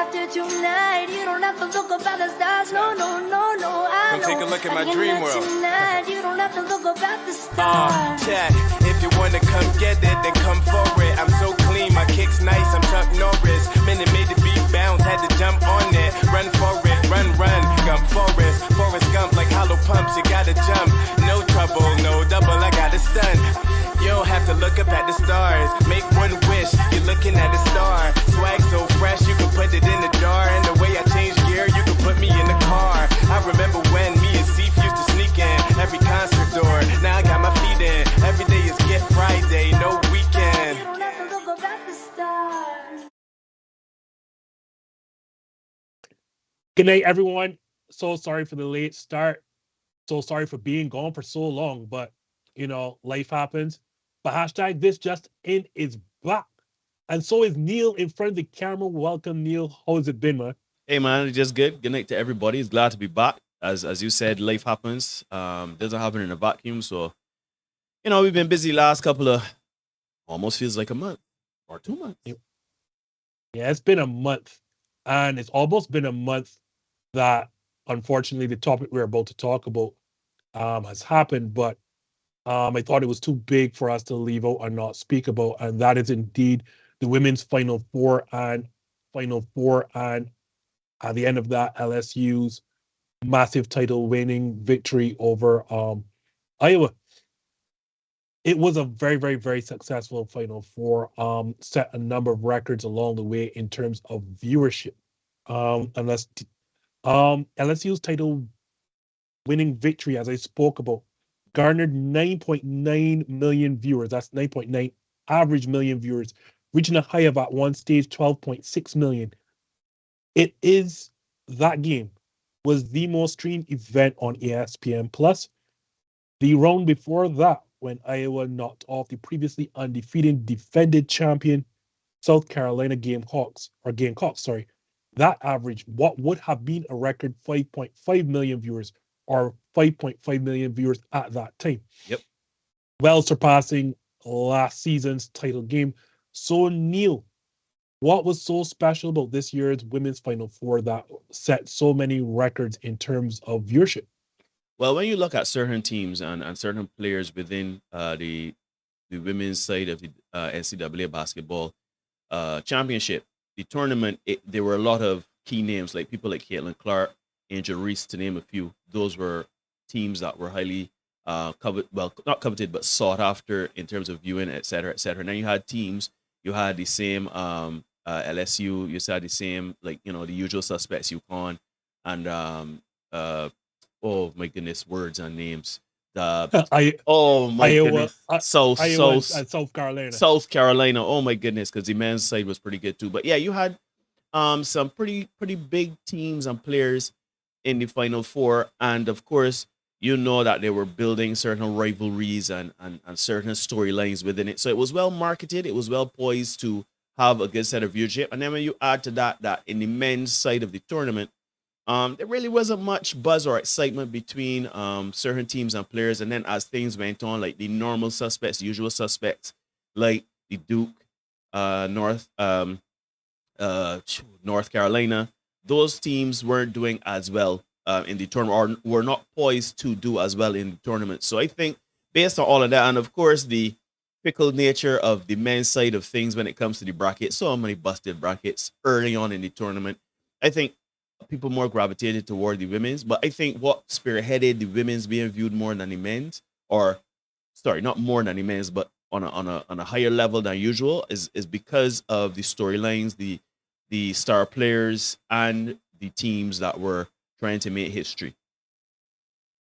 after tonight. You don't have to look up at the stars. No, no, no, no. I Come take a look at my dream world. Tonight. You don't have to look up at the stars. Chat, if you wanna come get it, then come for it. I'm so clean, my kick's nice, I'm Chuck Norris. Minute made the beat bounce, had to jump on it. Run for it, run, Gump Forrest Gump like hollow pumps, you gotta jump. No trouble, no double, I got a stunt. You don't have to look up at the stars. Make one wish, you're looking at a star. Swag so fresh, you can put it in the jar. And the way I change gear, you can put me in the car. I remember when me and Seif used to sneak in every concert door. Now I got my feet in. Every day is Gift Friday, no weekend. You don't have to look up at the stars. Good night, everyone. So sorry for the late start. So sorry for being gone for so long, but you know, life happens. But hashtag this just in is back. And so is Neil in front of the camera. Welcome, Neil. How's it been, man? Hey, man, just good. Good night to everybody. It's glad to be back. As you said, life happens. Doesn't happen in a vacuum. So, you know, we've been busy last couple of, almost feels like a month or 2 months. Yeah, it's been a month. And it's almost been a month that, unfortunately, the topic we're about to talk about has happened. But I thought it was too big for us to leave out and not speak about. And that is indeed the women's Final Four. And at the end of that, LSU's massive title winning victory over Iowa. It was a very, very, very successful Final Four. Set a number of records along the way in terms of viewership. LSU's title winning victory, as I spoke about, garnered 9.9 million viewers. That's 9.9 average million viewers, reaching a high of at one stage 12.6 million. That game was the most streamed event on ESPN Plus. The round before that, when Iowa knocked off the previously undefeated defended champion South Carolina Gamecocks, that averaged what would have been a record 5.5 million viewers, or 5.5 million viewers at that time. Yep. Well surpassing last season's title game. So, Neil, what was so special about this year's Women's Final Four that set so many records in terms of viewership? Well, when you look at certain teams and certain players within the women's side of the NCAA basketball championship, the tournament, there were a lot of key names, like people like Caitlin Clark, Angel Reese, to name a few. Those were teams that were highly coveted, well, not coveted, but sought after in terms of viewing, et cetera, et cetera. And then you had teams, you had the same LSU, you had the same, like, you know, the usual suspects, UConn, and oh my goodness, words and names. Oh my Iowa, goodness, Iowa and South Carolina. South Carolina. Oh my goodness, because the men's side was pretty good too. But yeah, you had some pretty big teams and players in the Final Four, and of course, you know that they were building certain rivalries and certain storylines within it. So it was well marketed. It was well poised to have a good set of viewership. And then when you add to that in the men's side of the tournament, there really wasn't much buzz or excitement between certain teams and players. And then as things went on, like the normal suspects, usual suspects, like the Duke, North Carolina, those teams weren't doing as well in the tournament, or were not poised to do as well in the tournament. So I think based on all of that, and of course the fickle nature of the men's side of things when it comes to the bracket, so many busted brackets early on in the tournament, I think people more gravitated toward the women's. But I think what spearheaded the women's being viewed more than the men's, or sorry, not more than the men's, but on a higher level than usual, is because of the storylines, the star players, and the teams that were trying to make history.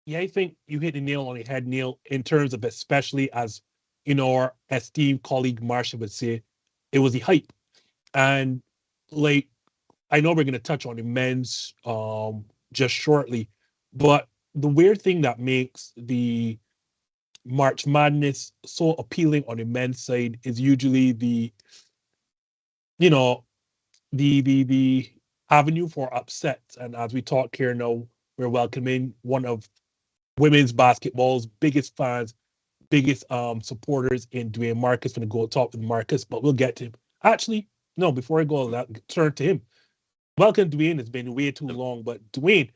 Yeah, I think you hit the nail on the head, Neil, in terms of, especially as, you know, our esteemed colleague Marsha would say, it was the hype. And like, I know we're going to touch on the men's just shortly, but the weird thing that makes the March Madness so appealing on the men's side is usually the avenue for upsets. And as we talk here now, we're welcoming one of women's basketball's biggest fans, biggest supporters in Dwayne Marcus. Going to go talk with Marcus, but we'll get to him. Actually, no, before I go, turn to him. welcome, Dwayne. It's been way too long, but Dwayne,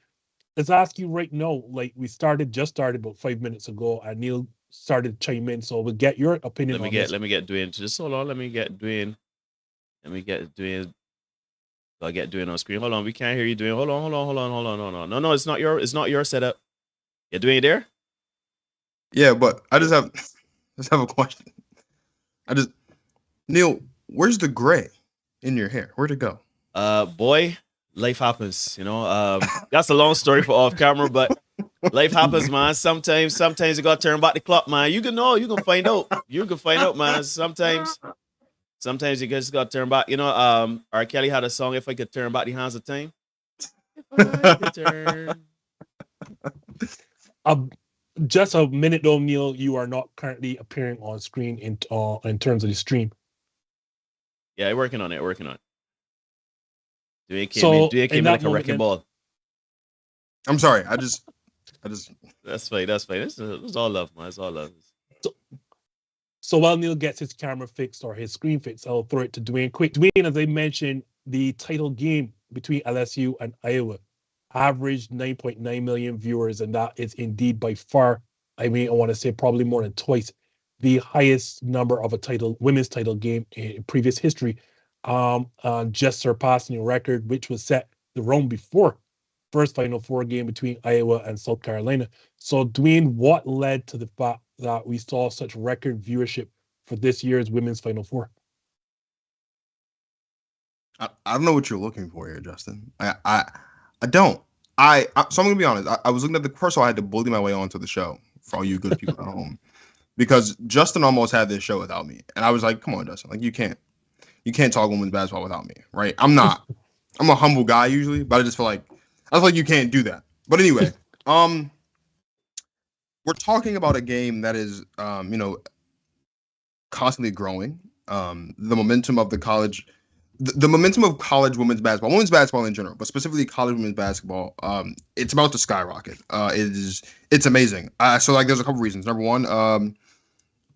let's ask you right now. Like we just started about 5 minutes ago, and Neil started to chime in, so we'll get your opinion on this. Let me get Dwayne. Just hold on. Let me get Dwayne. I'll get Dwayne on screen. Hold on, we can't hear you, Dwayne. Hold on. No, it's not your setup. Yeah, Dwayne there? Yeah, but I just have a question. Neil, where's the gray in your hair? Where'd it go? Boy, life happens, that's a long story for off camera, but life happens, man. Sometimes you gotta turn back the clock, man. You can find out. Man. Sometimes you just gotta turn back. R. Kelly had a song, If I Could Turn Back the Hands of Time. If I could turn. Just a minute though, Neil, you are not currently appearing on screen in terms of the stream. Yeah, working on it. Dwayne came in like a wrecking ball. I'm sorry. I just. That's fine. It's all love, man. It's all love. So while Neil gets his camera fixed or his screen fixed, I'll throw it to Dwayne quick. Dwayne, as I mentioned, the title game between LSU and Iowa averaged 9.9 million viewers, and that is indeed by far, I want to say probably more than twice, the highest number of a women's title game in previous history, just surpassing a record which was set the round before first Final Four game between Iowa and South Carolina. So, Dwayne, what led to the fact that we saw such record viewership for this year's women's Final Four? I don't know what you're looking for here, Justin. I don't. So I'm gonna be honest. I was looking at first of all, I had to bully my way onto the show for all you good people at home, because Justin almost had this show without me, and I was like, "Come on, Justin! Like you can't talk women's basketball without me, right?" I'm a humble guy usually, but I just feel like you can't do that. But anyway, we're talking about a game that is, constantly growing. The momentum of the momentum of college women's basketball in general, but specifically college women's basketball, it's about to skyrocket. It's amazing. So like, there's a couple reasons. Number one,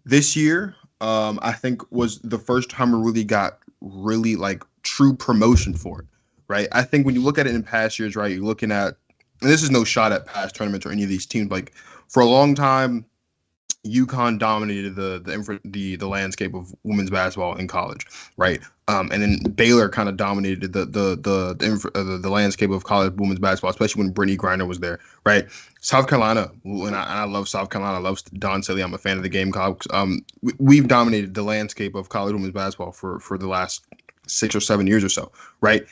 this year, I think was the first time we really got like true promotion for it, right? I think when you look at it in past years, right, you're looking at, and this is no shot at past tournaments or any of these teams, like for a long time, UConn dominated the landscape of women's basketball in college, right? And then Baylor kind of dominated the landscape of college women's basketball, especially when Brittany Griner was there, right? South Carolina, and I love South Carolina. I love Don Silly. I'm a fan of the Gamecocks. We've dominated the landscape of college women's basketball for the last 6 or 7 years or so, right?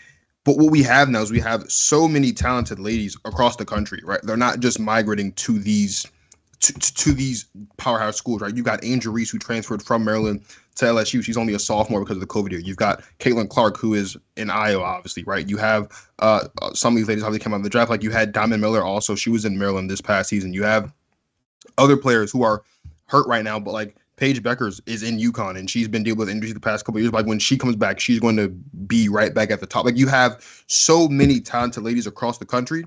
But what we have now is we have so many talented ladies across the country, right? They're not just migrating to these powerhouse schools, right? You got Angel Reese, who transferred from Maryland to LSU. She's only a sophomore because of the COVID year. You've got Caitlin Clark, who is in Iowa, obviously, right? You have some of these ladies how they came out of the draft. Like you had Diamond Miller also. She was in Maryland this past season. You have other players who are hurt right now, but like Paige Beckers is in UConn, and she's been dealing with injuries the past couple of years. Like when she comes back, she's going to be right back at the top. Like you have so many talented ladies across the country.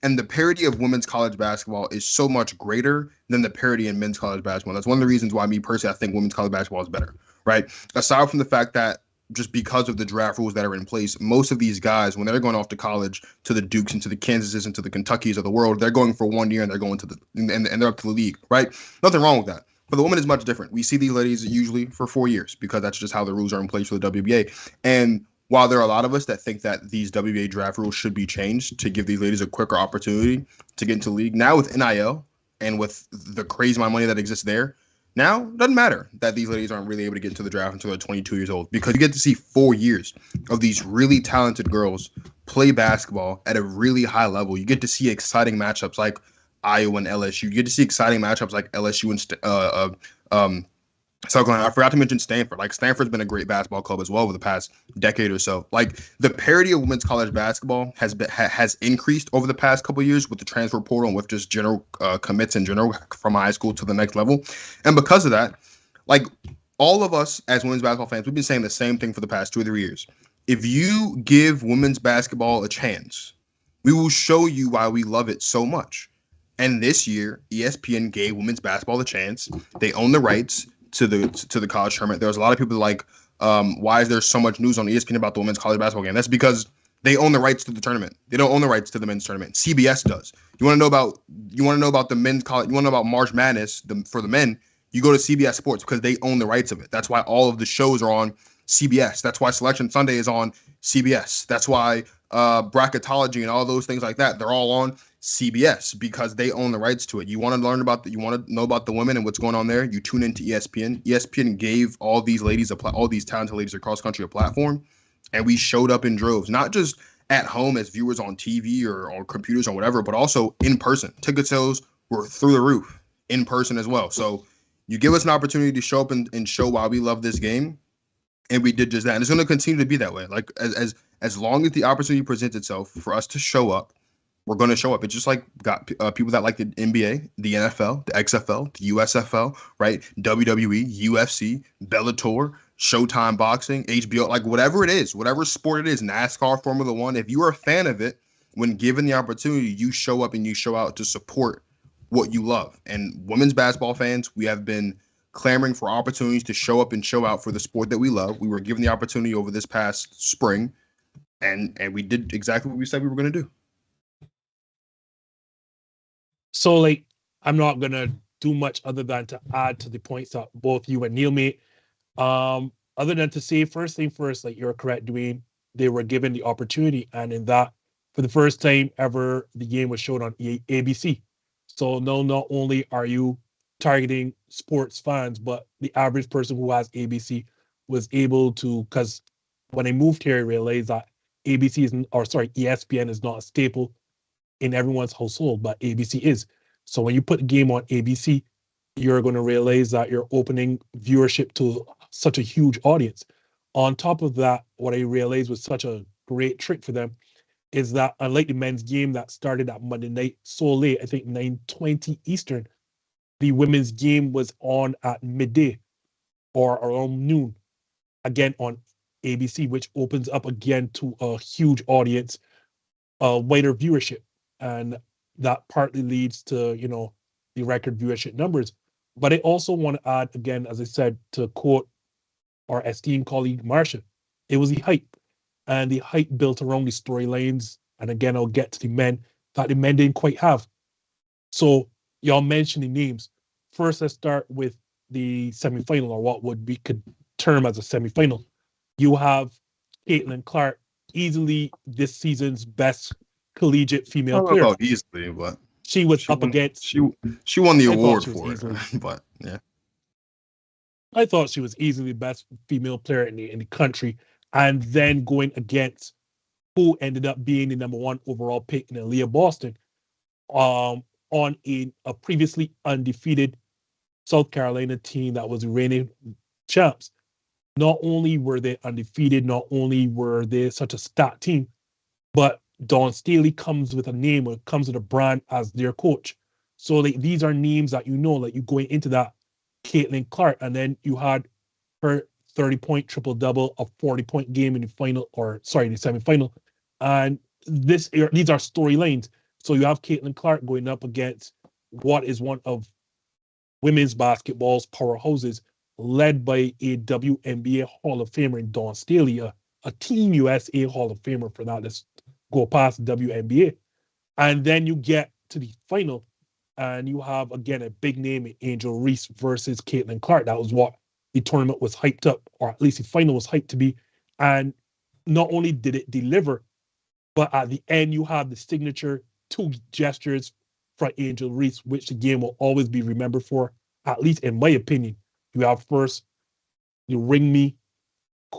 And the parity of women's college basketball is so much greater than the parity in men's college basketball. That's one of the reasons why me personally, I think women's college basketball is better, right? Aside from the fact that just because of the draft rules that are in place, most of these guys, when they're going off to college, to the Dukes and to the Kansases and to the Kentuckys of the world, they're going for 1 year and they're going to and they're up to the league, right? Nothing wrong with that. But the woman is much different. We see these ladies usually for 4 years because that's just how the rules are in place for the WNBA. And while there are a lot of us that think that these WNBA draft rules should be changed to give these ladies a quicker opportunity to get into the league, now with NIL and with the crazy amount of money that exists there, now it doesn't matter that these ladies aren't really able to get into the draft until they're 22 years old, because you get to see 4 years of these really talented girls play basketball at a really high level. You get to see exciting matchups like Iowa and LSU. You get to see exciting matchups like LSU and South Carolina. I forgot to mention Stanford. Like Stanford's been a great basketball club as well over the past decade or so. Like the parity of women's college basketball has increased over the past couple of years with the transfer portal and with just general commits in general from high school to the next level. And because of that, like all of us as women's basketball fans, we've been saying the same thing for the past 2 or 3 years. If you give women's basketball a chance, we will show you why we love it so much. And this year, ESPN gave women's basketball a chance. They own the rights to the college tournament. There's a lot of people like, why is there so much news on ESPN about the women's college basketball game? That's because They own the rights to the tournament. They don't own the rights to the men's tournament. CBS does. You want to know about the men's college? You want to know about March Madness for the men? You go to CBS Sports because they own the rights of it. That's why all of the shows are on CBS. That's why Selection Sunday is on CBS. That's why bracketology and all those things like that, they're all on CBS because they own the rights to it. You want to learn about you want to know about the women and what's going on there, you tune into ESPN. ESPN gave all these ladies all these talented ladies across country a platform, and we showed up in droves, not just at home as viewers on TV or on computers or whatever, but also in person. Ticket sales were through the roof in person as well. So you give us an opportunity to show up and show why we love this game, and we did just that. And it's going to continue to be that way. Like as long as the opportunity presents itself for us to show up, we're going to show up. It's just like got people that like the NBA, the NFL, the XFL, the USFL, right? WWE, UFC, Bellator, Showtime Boxing, HBO, like whatever it is, whatever sport it is, NASCAR, Formula One. If you are a fan of it, when given the opportunity, you show up and you show out to support what you love. And women's basketball fans, we have been clamoring for opportunities to show up and show out for the sport that we love. We were given the opportunity over this past spring, and we did exactly what we said we were going to do. So, like, I'm not going to do much other than to add to the points that both you and Neil made. Other than to say, first thing first, like, you're correct, Dwayne, they were given the opportunity. And in that, for the first time ever, the game was shown on ABC. So, no, not only are you targeting sports fans, but the average person who has ABC was able to, because when I moved here, I realized that ESPN is not a staple in everyone's household, but ABC is. So when you put a game on ABC, you're going to realize that you're opening viewership to such a huge audience. On top of that, what I realized was such a great trick for them is that unlike the men's game that started at Monday night so late, I think 9:20 Eastern, the women's game was on at midday or around noon, again on ABC, which opens up again to a huge audience, wider viewership. And that partly leads to, the record viewership numbers. But I also want to add, again, as I said, to quote our esteemed colleague Marsha, it was the hype. And the hype built around the storylines. And again, I'll get to the men that the men didn't quite have. So y'all mentioned the names. First, let's start with the semifinal, or what we could term as a semifinal. You have Caitlin Clark, easily this season's best collegiate female player. About easily, but she was up against. She won the award for it, but yeah, I thought she was easily the best female player in the country, and then going against who ended up being the number one overall pick in Aaliyah Boston, on a previously undefeated South Carolina team that was reigning champs. Not only were they undefeated, not only were they such a stat team, but Dawn Staley comes with a name or comes with a brand as their coach. So like these are names that like you going into that Caitlin Clark, and then you had her 30-point triple-double, a 40-point game in the final, the semifinal. And these are storylines. So you have Caitlin Clark going up against what is one of women's basketball's powerhouses, led by a WNBA Hall of Famer in Dawn Staley, a Team USA Hall of Famer for that. Let's go past WNBA. And then you get to the final, and you have, again, a big name in Angel Reese versus Caitlin Clark. That was what the tournament was hyped up, or at least the final was hyped to be. And not only did it deliver, but at the end, you have the signature two gestures from Angel Reese, which the game will always be remembered for, at least in my opinion. You have first, you ring me.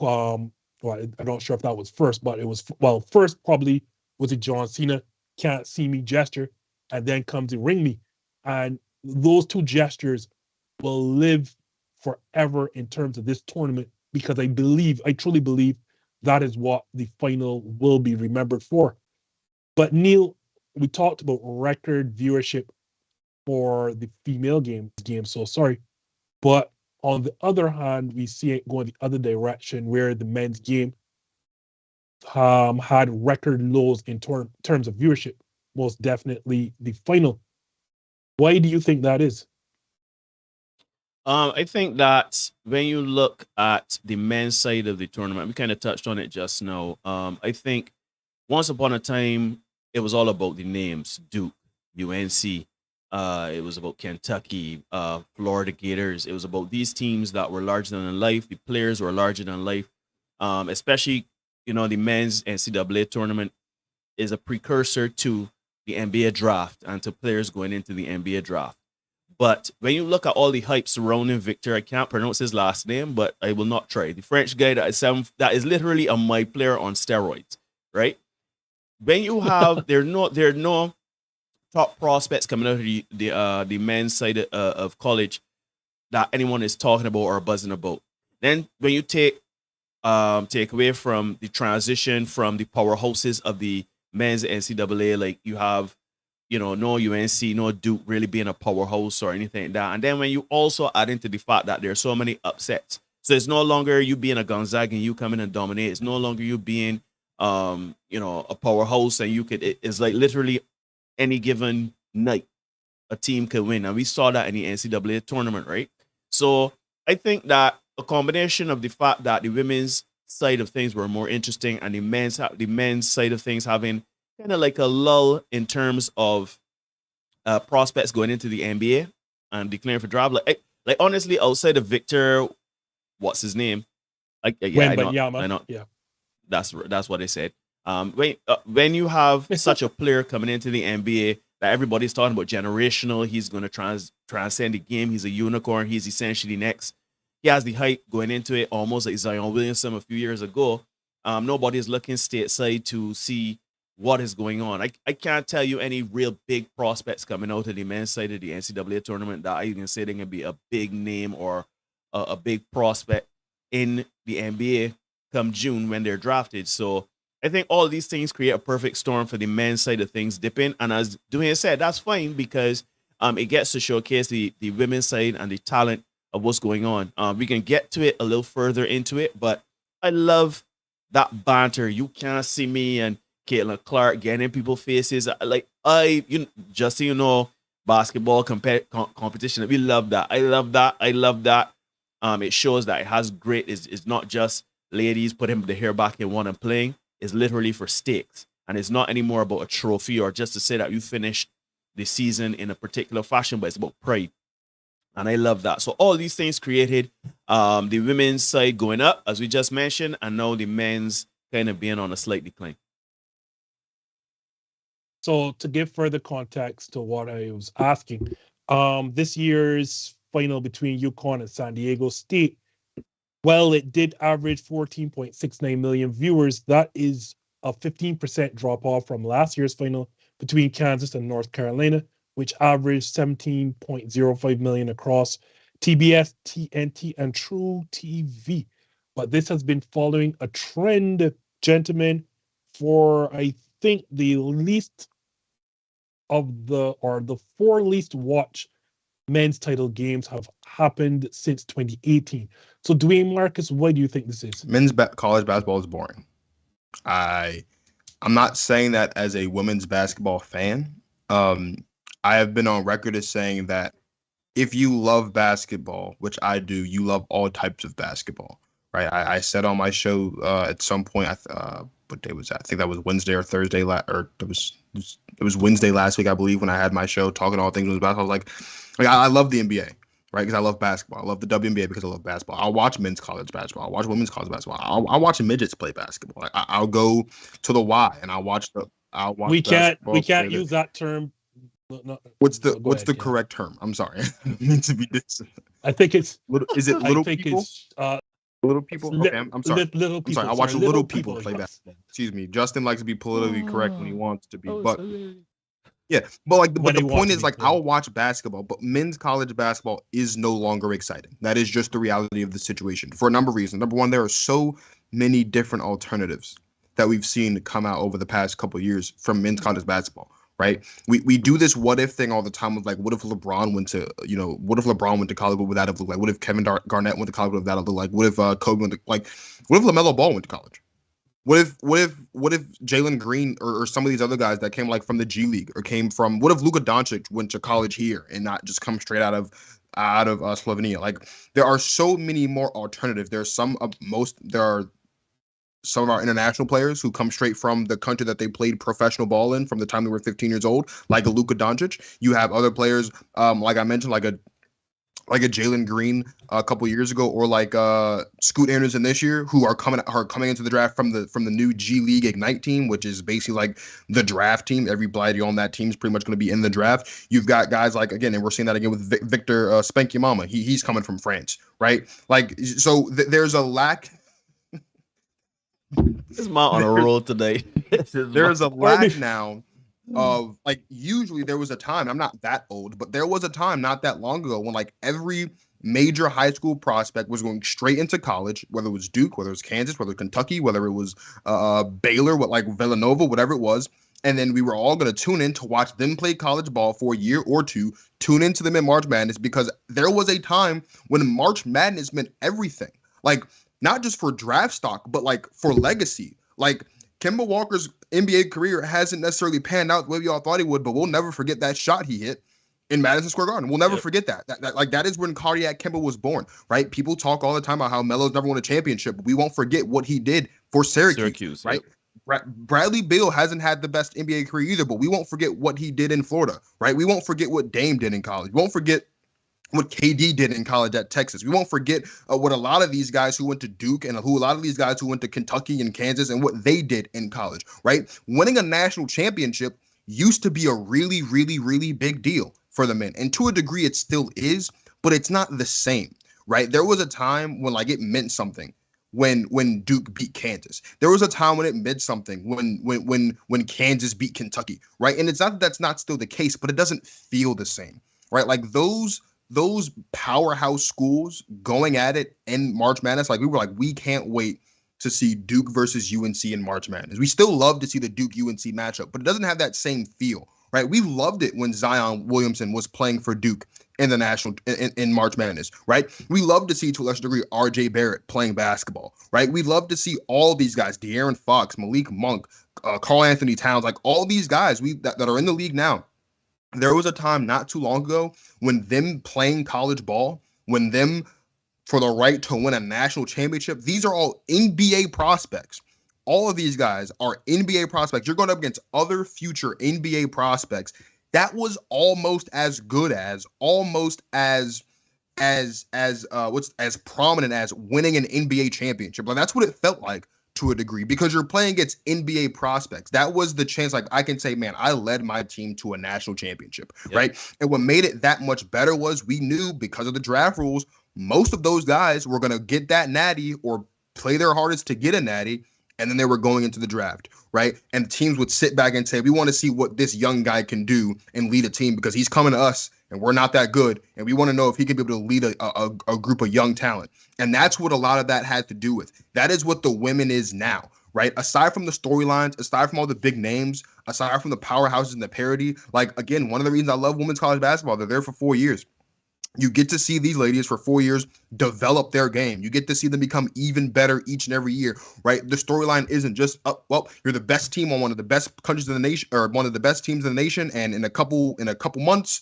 I'm not sure if that was first, but it was, first probably was a John Cena can't see me gesture, and then comes the ring me. And those two gestures will live forever in terms of this tournament, because I truly believe that is what the final will be remembered for. But Neil, we talked about record viewership for the female game, so sorry. But on the other hand, we see it going the other direction, where the men's game had record lows in terms of viewership, most definitely the final. Why do you think that is? I think that when you look at the men's side of the tournament, we kind of touched on it just now. I think once upon a time, it was all about the names: Duke, UNC. It was about Kentucky, Florida Gators. It was about these teams that were larger than life. The players were larger than life. Especially, the men's NCAA tournament is a precursor to the NBA draft and to players going into the NBA draft. But when you look at all the hype surrounding Victor, I can't pronounce his last name, but I will not try. The French guy that is literally a my player on steroids, right? When you have there are no top prospects coming out of the men's side of college that anyone is talking about or buzzing about. Then when you take away from the transition from the powerhouses of the men's NCAA, like you have, no UNC, no Duke really being a powerhouse or anything like that. And then when you also add into the fact that there are so many upsets, so it's no longer you being a Gonzaga and you come in and dominate. It's no longer you being, a powerhouse and it's like literally any given night a team could win. And we saw that in the NCAA tournament, right? So I think that a combination of the fact that the women's side of things were more interesting and the men's side of things having kind of like a lull in terms of prospects going into the NBA and declaring for draft. Like honestly, outside of Victor, what's his name? I know. Yeah, That's what they said. When you have such a player coming into the NBA that everybody's talking about generational, he's going to transcend the game. He's a unicorn. He's essentially next. He has the hype going into it, almost like Zion Williamson a few years ago. Nobody's looking stateside to see what is going on. I can't tell you any real big prospects coming out of the men's side of the NCAA tournament that I can say they're going to be a big name or a big prospect in the NBA come June when they're drafted. So I think all these things create a perfect storm for the men's side of things dipping. And as Dwayne said, that's fine because it gets to showcase the women's side and the talent of what's going on. We can get to it a little further into it, but I love that banter. You can't see me and Caitlin Clark getting in people's faces. Just so you know, basketball competition. We love that. I love that. It shows that it has great. It's not just ladies putting the hair back in one and playing. It's literally for stakes, and it's not anymore about a trophy or just to say that you finished the season in a particular fashion, but it's about pride. And I love that. So all these things created the women's side going up, as we just mentioned, and now the men's kind of being on a slight decline. So to give further context to what I was asking, this year's final between UConn and San Diego State, well, it did average 14.69 million viewers. That is a 15% drop off from last year's final between Kansas and North Carolina, which averaged 17.05 million across TBS, TNT, and True TV. But this has been following a trend, gentlemen, for I think the four least watched men's title games have happened since 2018. So Dwayne Marcus, why do you think this is? Men's college basketball is boring. I'm not saying that as a women's basketball fan. I have been on record as saying that if you love basketball, which I do, you love all types of basketball, right? I said on my show at some point, what day was that? I think that was Wednesday or Thursday, it was Wednesday last week, I believe, when I had my show talking all things with basketball. I was like I love the NBA, right? Because I love basketball. I love the WNBA because I love basketball. I'll watch men's college basketball. I'll watch women's college basketball. I'll watch midgets play basketball. I'll go to the Y and I'll watch the. We can't use that term. No, what's the correct term? I'm sorry. I didn't mean to be this. I think it's. Is it little I think people? it's Little people. Okay, I'm sorry. Little people. I'm sorry. I watch little people play basketball. Excuse me. Justin likes to be politically correct when he wants to be, but yeah. But like, but the point is, like, I'll watch basketball, but men's college basketball is no longer exciting. That is just the reality of the situation for a number of reasons. Number one, there are so many different alternatives that we've seen come out over the past couple of years from men's college basketball. Right? We do this what if thing all the time with like, what if LeBron went to college? What would that have looked like? What if Kevin Garnett went to college? What would that have looked like? What if Kobe went to, like, what if LaMelo Ball went to college? What if Jalen Green or some of these other guys that came like from the G League or came from, what if Luka Doncic went to college here and not just come straight out of Slovenia? Like, there are so many more alternatives. There are some of our international players who come straight from the country that they played professional ball in from the time they were 15 years old, like a Luka Doncic. You have other players, like I mentioned, like a Jalen Green a couple years ago, or like Scoot Anderson this year, who are coming into the draft from the new G League Ignite team, which is basically like the draft team. Everybody on that team is pretty much going to be in the draft. You've got guys like, again, and we're seeing that again with Victor Spanky Mama. He's coming from France, right? Like, so there's a lack. This man on a roll today. There's a lack now of, like, usually there was a time, I'm not that old, but there was a time not that long ago when like every major high school prospect was going straight into college, whether it was Duke, whether it was Kansas, whether it was Kentucky, whether it was Baylor, like Villanova, whatever it was. And then we were all going to tune in to watch them play college ball for a year or two, tune into them in March Madness, because there was a time when March Madness meant everything. Like, not just for draft stock, but like for legacy. Like, Kemba Walker's NBA career hasn't necessarily panned out the way we all thought he would, but we'll never forget that shot he hit in Madison Square Garden. We'll never forget that. That is when cardiac Kemba was born, right? People talk all the time about how Melo's never won a championship, but we won't forget what he did for Syracuse, right? Yep. Bradley Beal hasn't had the best NBA career either, but we won't forget what he did in Florida, right? We won't forget what Dame did in college. We won't forget what KD did in college at Texas. We won't forget what a lot of these guys who went to Duke and a lot of these guys who went to Kentucky and Kansas and what they did in college, right? Winning a national championship used to be a really, really, really big deal for the men. And to a degree, it still is, but it's not the same, right? There was a time when like it meant something when Duke beat Kansas. There was a time when it meant something when Kansas beat Kentucky, right? And it's not that that's not still the case, but it doesn't feel the same, right? Like those powerhouse schools going at it in March Madness, like we were like, we can't wait to see Duke versus UNC in March Madness. We still love to see the Duke-UNC matchup, but it doesn't have that same feel, right? We loved it when Zion Williamson was playing for Duke in the national in March Madness, right? We love to see, to a lesser degree, RJ Barrett playing basketball, right? We love to see all these guys, De'Aaron Fox, Malik Monk, Karl Anthony Towns, like all these guys that are in the league now. There was a time not too long ago when them playing college ball, when them for the right to win a national championship, these are all NBA prospects. All of these guys are NBA prospects. You're going up against other future NBA prospects. That was almost as good as, as prominent as winning an NBA championship. Like that's what it felt like to a degree, because you're playing against NBA prospects. That was the chance. Like I can say, man, I led my team to a national championship, right? And what made it that much better was we knew, because of the draft rules, most of those guys were going to get that natty or play their hardest to get a natty. And then they were going into the draft, right? And teams would sit back and say, we want to see what this young guy can do and lead a team, because he's coming to us and we're not that good. And we want to know if he can be able to lead a group of young talent. And that's what a lot of that had to do with. That is what the women is now, right? Aside from the storylines, aside from all the big names, aside from the powerhouses and the parity, like, again, one of the reasons I love women's college basketball, they're there for 4 years. You get to see these ladies for 4 years develop their game. You get to see them become even better each and every year, right? The storyline isn't just, well, you're the best team on one of the best countries in the nation, or one of the best teams in the nation, and in a couple months,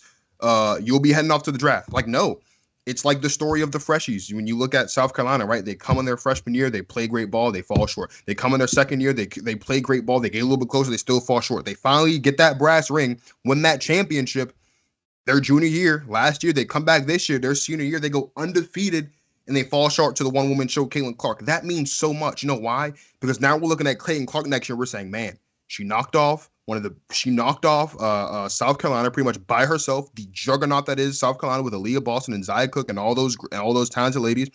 you'll be heading off to the draft. Like, no, it's like the story of the freshies. When you look at South Carolina, right? They come in their freshman year, they play great ball, they fall short. They come in their second year, they play great ball, they get a little bit closer, they still fall short. They finally get that brass ring, win that championship. Their junior year, last year, they come back this year, their senior year, they go undefeated and they fall short to the one-woman show, Caitlin Clark. That means so much. You know why? Because now we're looking at Caitlin Clark next year. We're saying, man, she knocked off South Carolina pretty much by herself, the juggernaut that is South Carolina, with Aaliyah Boston and Zia Cook and all those talented ladies.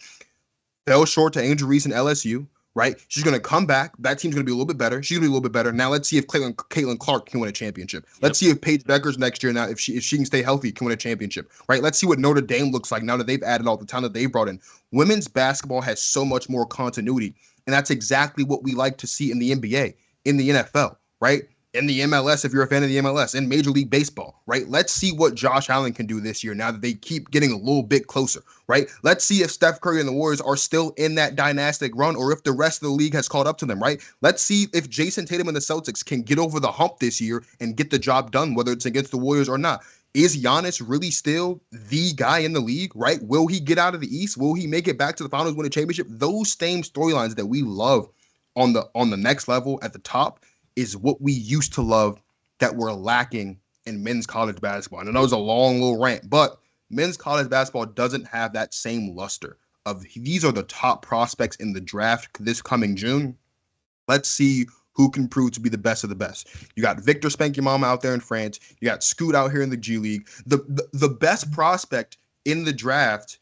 Fell short to Angel Reese and LSU. Right? She's going to come back. That team's going to be a little bit better. She's going to be a little bit better. Now let's see if Caitlin Clark can win a championship. Let's see if Paige Beckers next year, now if she can stay healthy, can win a championship. Right? Let's see what Notre Dame looks like now that they've added all the talent that they've brought in. Women's basketball has so much more continuity, and that's exactly what we like to see in the NBA, in the NFL, right? In the MLS, if you're a fan of the MLS, in Major League Baseball, right? Let's see what Josh Allen can do this year now that they keep getting a little bit closer, right? Let's see if Steph Curry and the Warriors are still in that dynastic run, or if the rest of the league has caught up to them, right? Let's see if Jason Tatum and the Celtics can get over the hump this year and get the job done, whether it's against the Warriors or not. Is Giannis really still the guy in the league, right? Will he get out of the East? Will he make it back to the finals, win a championship? Those same storylines that we love on the next level at the top is what we used to love that we're lacking in men's college basketball. And I know it was a long little rant, but men's college basketball doesn't have that same luster of these are the top prospects in the draft this coming June. Let's see who can prove to be the best of the best. You got Victor Spank Your Mama out there in France. You got Scoot out here in the G League. The best prospect in the draft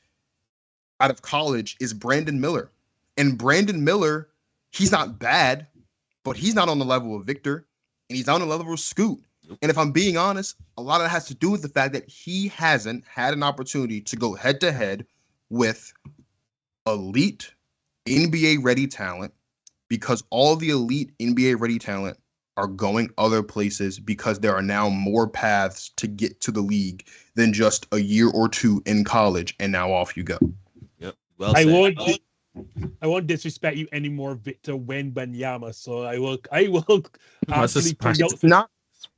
out of college is Brandon Miller. And Brandon Miller, he's not bad, but he's not on the level of Victor, and he's not on the level of Scoot. And if I'm being honest, a lot of that has to do with the fact that he hasn't had an opportunity to go head-to-head with elite NBA-ready talent, because all the elite NBA-ready talent are going other places because there are now more paths to get to the league than just a year or two in college, and now off you go. Yep. Well said. I won't disrespect you anymore, Victor Wembanyama. So I will actually point out.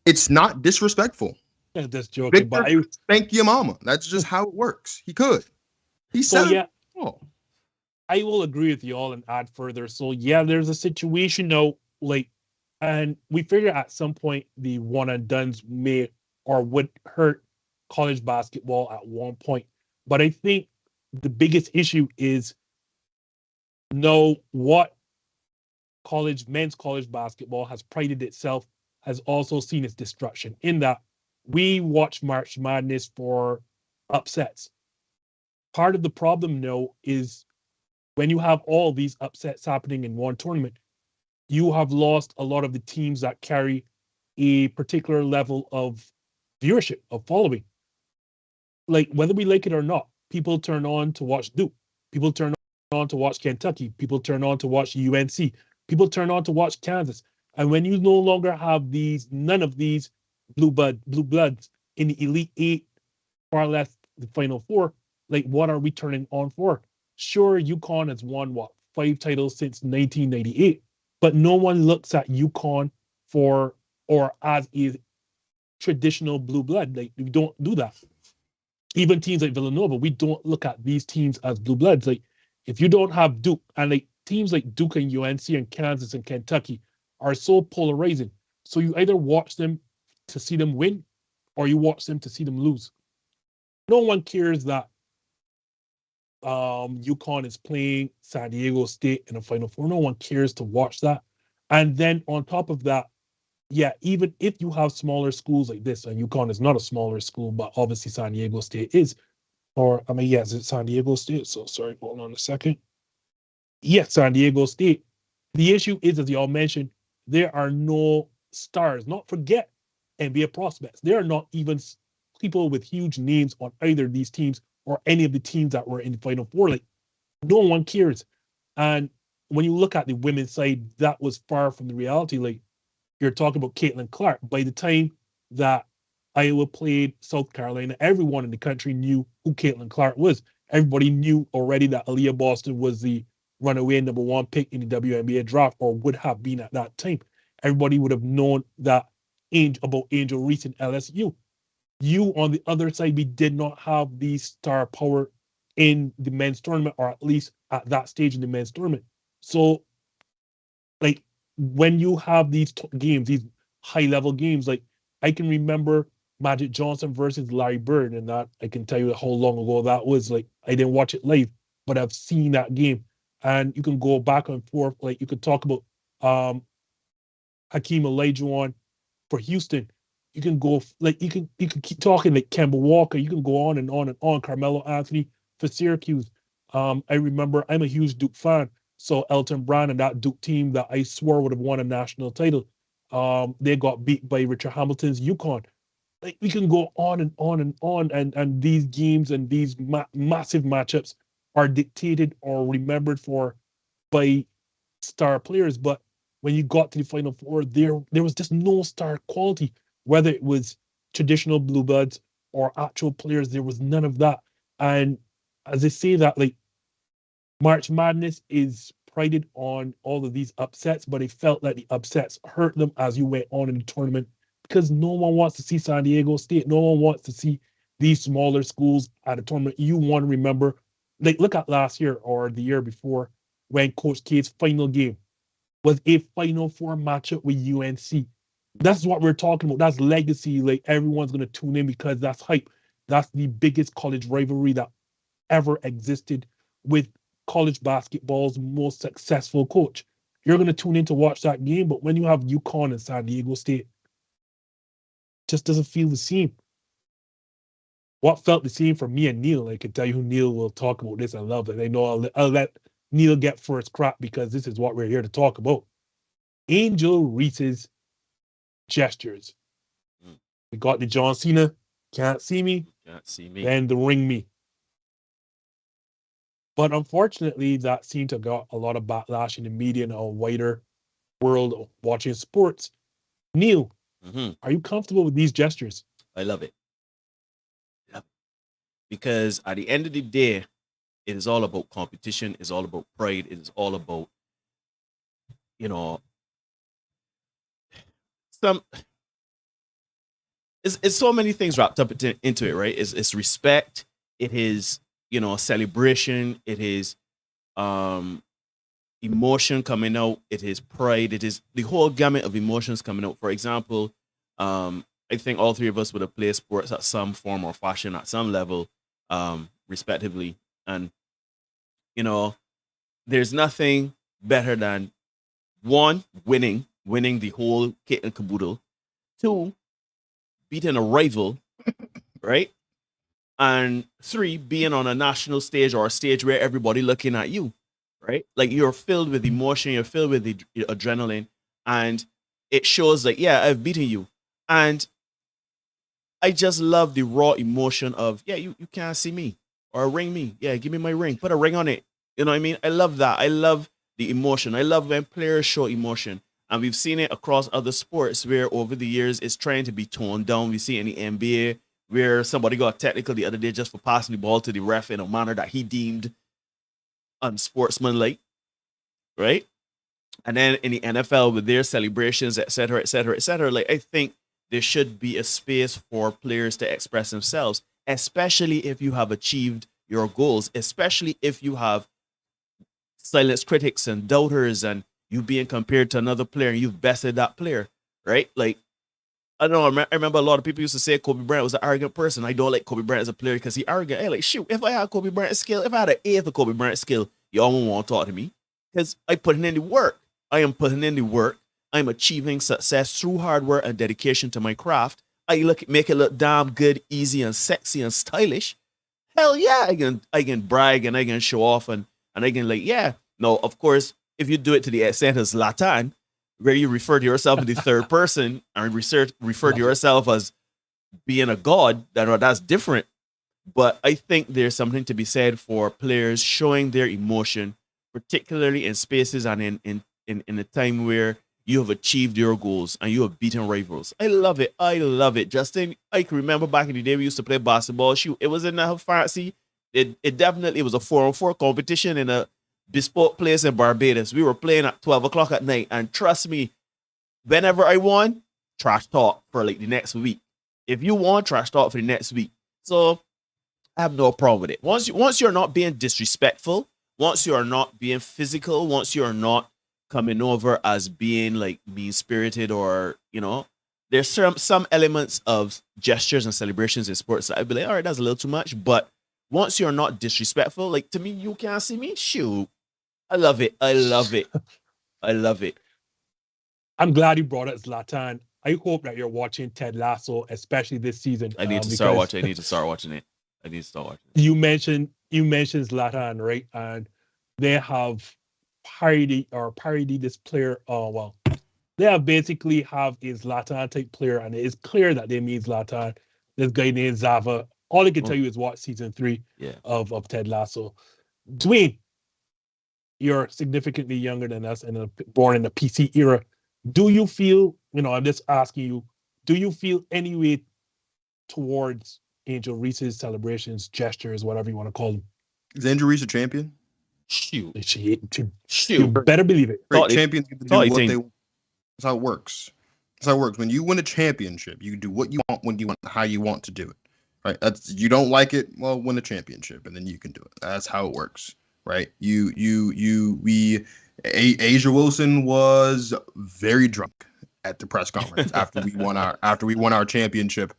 It's not disrespectful. I'm just joking, Victor, but thank your mama. That's just how it works. He could. He said, yeah. I will agree with you all and add further. So yeah, there's a situation though, like, and we figure at some point the one and dones may or would hurt college basketball at one point. But I think the biggest issue is what men's college basketball has prided itself has also seen its destruction, in that we watch March Madness for upsets. Part of the problem, though, is when you have all these upsets happening in one tournament, you have lost a lot of the teams that carry a particular level of viewership, of following. Like, whether we like it or not, people turn on to watch Duke. People turn on to watch Kentucky. People turn on to watch UNC. People turn on to watch Kansas. And when you no longer have none of these blue bloods in the Elite Eight, far less the Final Four, like, what are we turning on for? Sure, UConn has won 5 titles since 1998, but no one looks at UConn as a traditional blue blood. Like, we don't do that. Even teams like Villanova, we don't look at these teams as blue bloods. Like, if you don't have Duke, and like teams like Duke and UNC and Kansas and Kentucky are so polarizing. So you either watch them to see them win, or you watch them to see them lose. No one cares that UConn is playing San Diego State in the Final Four. No one cares to watch that. And then on top of that, yeah, even if you have smaller schools like this, and UConn is not a smaller school, but obviously San Diego State is, yes, it's San Diego State. So sorry, hold on a second. Yes, San Diego State. The issue is, as y'all mentioned, there are no stars. Not forget NBA prospects. There are not even people with huge names on either of these teams or any of the teams that were in the Final Four. Like, no one cares. And when you look at the women's side, that was far from the reality. Like, you're talking about Caitlin Clark. By the time that Iowa played South Carolina, everyone in the country knew who Caitlin Clark was. Everybody knew already that Aaliyah Boston was the runaway number 1 pick in the WNBA draft, or would have been at that time. Everybody would have known that about Angel Reese and LSU. You, on the other side, we did not have the star power in the men's tournament, or at least at that stage in the men's tournament. So, like, when you have these games, these high-level games, like, I can remember Magic Johnson versus Larry Bird, and that I can tell you how long ago that was. Like, I didn't watch it live, but I've seen that game. And you can go back and forth. Like, you could talk about Hakeem Olajuwon for Houston. You can go, like, you can keep talking, like Kemba Walker. You can go on and on and on. Carmelo Anthony for Syracuse. I remember, I'm a huge Duke fan. So Elton Brand and that Duke team that I swore would have won a national title, they got beat by Richard Hamilton's UConn. Like, we can go on and on and on. And these games and these massive matchups are dictated or remembered by star players. But when you got to the Final Four, there was just no star quality. Whether it was traditional blue bloods or actual players, there was none of that. And as I say that, like, March Madness is prided on all of these upsets, but it felt like the upsets hurt them as you went on in the tournament, because no one wants to see San Diego State. No one wants to see these smaller schools at a tournament. You want to remember, like, look at last year or the year before when Coach K's final game was a Final Four matchup with UNC. That's what we're talking about. That's legacy. Like everyone's gonna tune in because that's hype. That's the biggest college rivalry that ever existed with college basketball's most successful coach. You're gonna tune in to watch that game, but when you have UConn and San Diego State, just doesn't feel the same. What felt the same for me and Neil, I can tell you who Neil will talk about this. I love it. I know I'll let Neil get first crack because this is what we're here to talk about. Angel Reese's gestures. We got the John Cena, can't see me, then the ring me. But unfortunately, that seemed to got a lot of backlash in the media and a wider world of watching sports. Neil, are you comfortable with these gestures? I love it. Because at the end of the day, it is all about competition. It's all about pride. It is all about, it's so many things wrapped up into it, right? It's respect. It is, celebration. It is emotion coming out. It is pride. It is the whole gamut of emotions coming out. For example, I think all three of us would have played sports at some form or fashion at some level, respectively. And, there's nothing better than one, winning the whole kit and caboodle. Two, beating a rival, right? And three, being on a national stage or a stage where everybody looking at you, right? Like you're filled with emotion, you're filled with the adrenaline, and it shows like, yeah, I've beaten you. And I just love the raw emotion of, yeah, you can't see me or ring me. Yeah, give me my ring. Put a ring on it. You know what I mean? I love that. I love the emotion. I love when players show emotion. And we've seen it across other sports where over the years it's trying to be toned down. We see it in the NBA where somebody got technical the other day just for passing the ball to the ref in a manner that he deemed unsportsmanlike, right? And then in the NFL with their celebrations, et cetera, et cetera, et cetera, like I think there should be a space for players to express themselves, especially if you have achieved your goals, especially if you have silenced critics and doubters and you being compared to another player and you've bested that player, right? Like, I don't know, I remember a lot of people used to say Kobe Bryant was an arrogant person. I don't like Kobe Bryant as a player because he's arrogant. Hey, like, shoot, if I had Kobe Bryant skill, if I had an eighth of Kobe Bryant skill, y'all won't want to talk to me because I put in the work. I am putting in the work. I'm achieving success through hard work and dedication to my craft. I make it look damn good, easy, and sexy and stylish. Hell yeah, I can brag and I can show off and I can like, yeah. No, of course, if you do it to the extent as Zlatan, where you refer to yourself in the third person and refer to yourself as being a god, that's different. But I think there's something to be said for players showing their emotion, particularly in spaces and in a time where you have achieved your goals and you have beaten rivals. I love it. I love it. Justin, I can remember back in the day we used to play basketball. Shoot, it was in a fancy. It definitely was a 4-on-4 competition in a bespoke place in Barbados. We were playing at 12 o'clock at night. And trust me, whenever I won, trash talk for like the next week. If you won, trash talk for the next week. So I have no problem with it. Once you're not being disrespectful, once you are not being physical, once you're not coming over as being like mean-spirited or, there's some elements of gestures and celebrations in sports that I'd be like, all right, that's a little too much. But once you're not disrespectful, like to me, you can't see me. Shoot. I love it. I love it. I love it. I'm glad you brought up Zlatan. I hope that you're watching Ted Lasso, especially this season. I need to start watching it. You mentioned Zlatan, right? And they have parodied this player. They have basically have a Zlatan type player, and it is clear that they mean Zlatan. This guy named Zava. All I can tell you is watch season 3 of Ted Lasso. Dwayne, you're significantly younger than us and born in the PC era. Do you feel, I'm just asking you, do you feel any way towards Angel Reese's celebrations, gestures, whatever you want to call them? Is Angel Reese a champion? Shoot. You better believe it. Right, champions get to do what they want. That's how it works. That's how it works. When you win a championship, you do what you want, when you want, how you want to do it. Right? You don't like it, well, win a championship, and then you can do it. That's how it works. Right? We Asia Wilson was very drunk at the press conference after we won our championship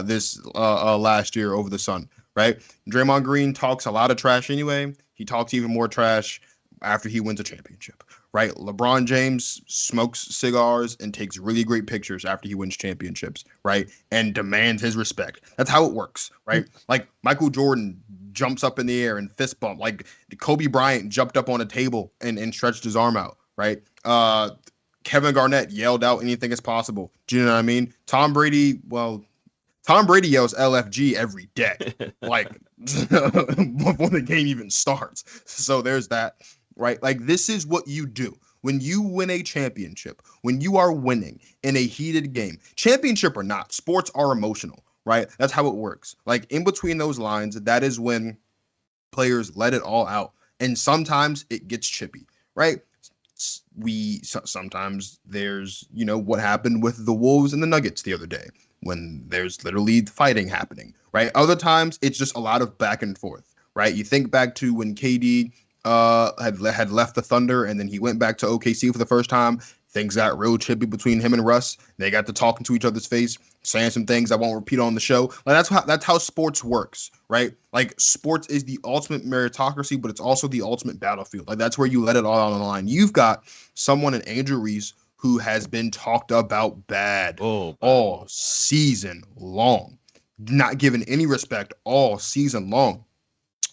this last year over the Sun, right? Draymond Green talks a lot of trash anyway. He talks even more trash after he wins a championship, right? LeBron James smokes cigars and takes really great pictures after he wins championships, right? And demands his respect. That's how it works, right? Like Michael Jordan jumps up in the air and fist bump. Like Kobe Bryant jumped up on a table and stretched his arm out, right? Kevin Garnett yelled out anything is possible. Do you know what I mean? Tom Brady yells LFG every day, like before the game even starts. So there's that, right? Like this is what you do. When you win a championship, when you are winning in a heated game, championship or not, sports are emotional, right? That's how it works. Like in between those lines, that is when players let it all out. And sometimes it gets chippy, right? Sometimes there's, what happened with the Wolves and the Nuggets the other day when there's literally fighting happening, right? Other times it's just a lot of back and forth, right? You think back to when KD had left the Thunder and then he went back to OKC for the first time. Things got real chippy between him and Russ. They got to talking to each other's face, saying some things I won't repeat on the show. Like that's how sports works, right? Like sports is the ultimate meritocracy, but it's also the ultimate battlefield. Like that's where you let it all out on the line. You've got someone in Angel Reese who has been talked about bad all season long, not given any respect all season long.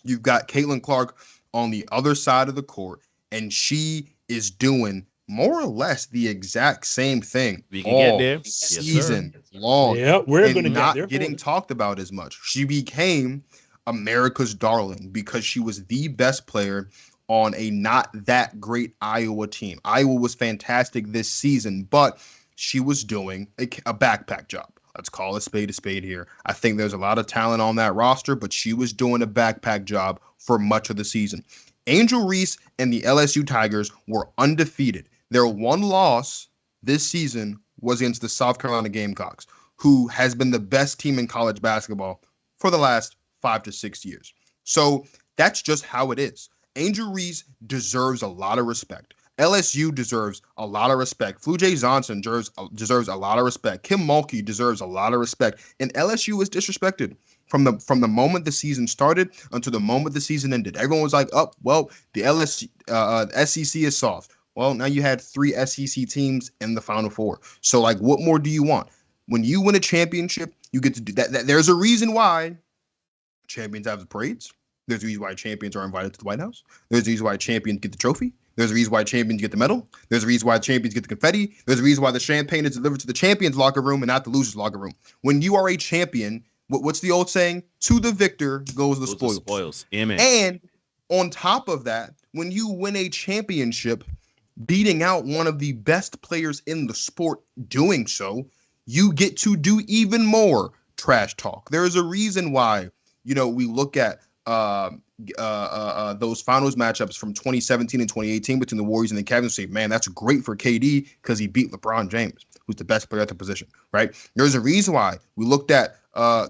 You've got Caitlin Clark on the other side of the court, and she is doing more or less the exact same thing we can get there season long. Yeah, we're going to not get there. Getting talked about as much. She became America's darling because she was the best player on a not that great Iowa team. Iowa was fantastic this season, but she was doing a backpack job. Let's call a spade here. I think there's a lot of talent on that roster, but she was doing a backpack job for much of the season. Angel Reese and the LSU Tigers were undefeated. Their one loss this season was against the South Carolina Gamecocks, who has been the best team in college basketball for the last 5 to 6 years. So that's just how it is. Angel Reese deserves a lot of respect. LSU deserves a lot of respect. Flu J. Johnson deserves a lot of respect. Kim Mulkey deserves a lot of respect. And LSU is disrespected from the moment the season started until the moment the season ended. Everyone was like, oh, well, the LSU SEC is soft. Well, now you had 3 SEC teams in the Final Four. So, like, what more do you want? When you win a championship, you get to do that. There's a reason why champions have the parades. There's a reason why champions are invited to the White House. There's a reason why champions get the trophy. There's a reason why champions get the medal. There's a reason why champions get the confetti. There's a reason why the champagne is delivered to the champion's locker room and not the loser's locker room. When you are a champion, what's the old saying? To the victor goes the spoils. Amen. And on top of that, when you win a championship, beating out one of the best players in the sport doing so, you get to do even more trash talk. There is a reason why, we look at those finals matchups from 2017 and 2018 between the Warriors and the Cavs and say, man, that's great for KD because he beat LeBron James, who's the best player at the position, right? There's a reason why we looked at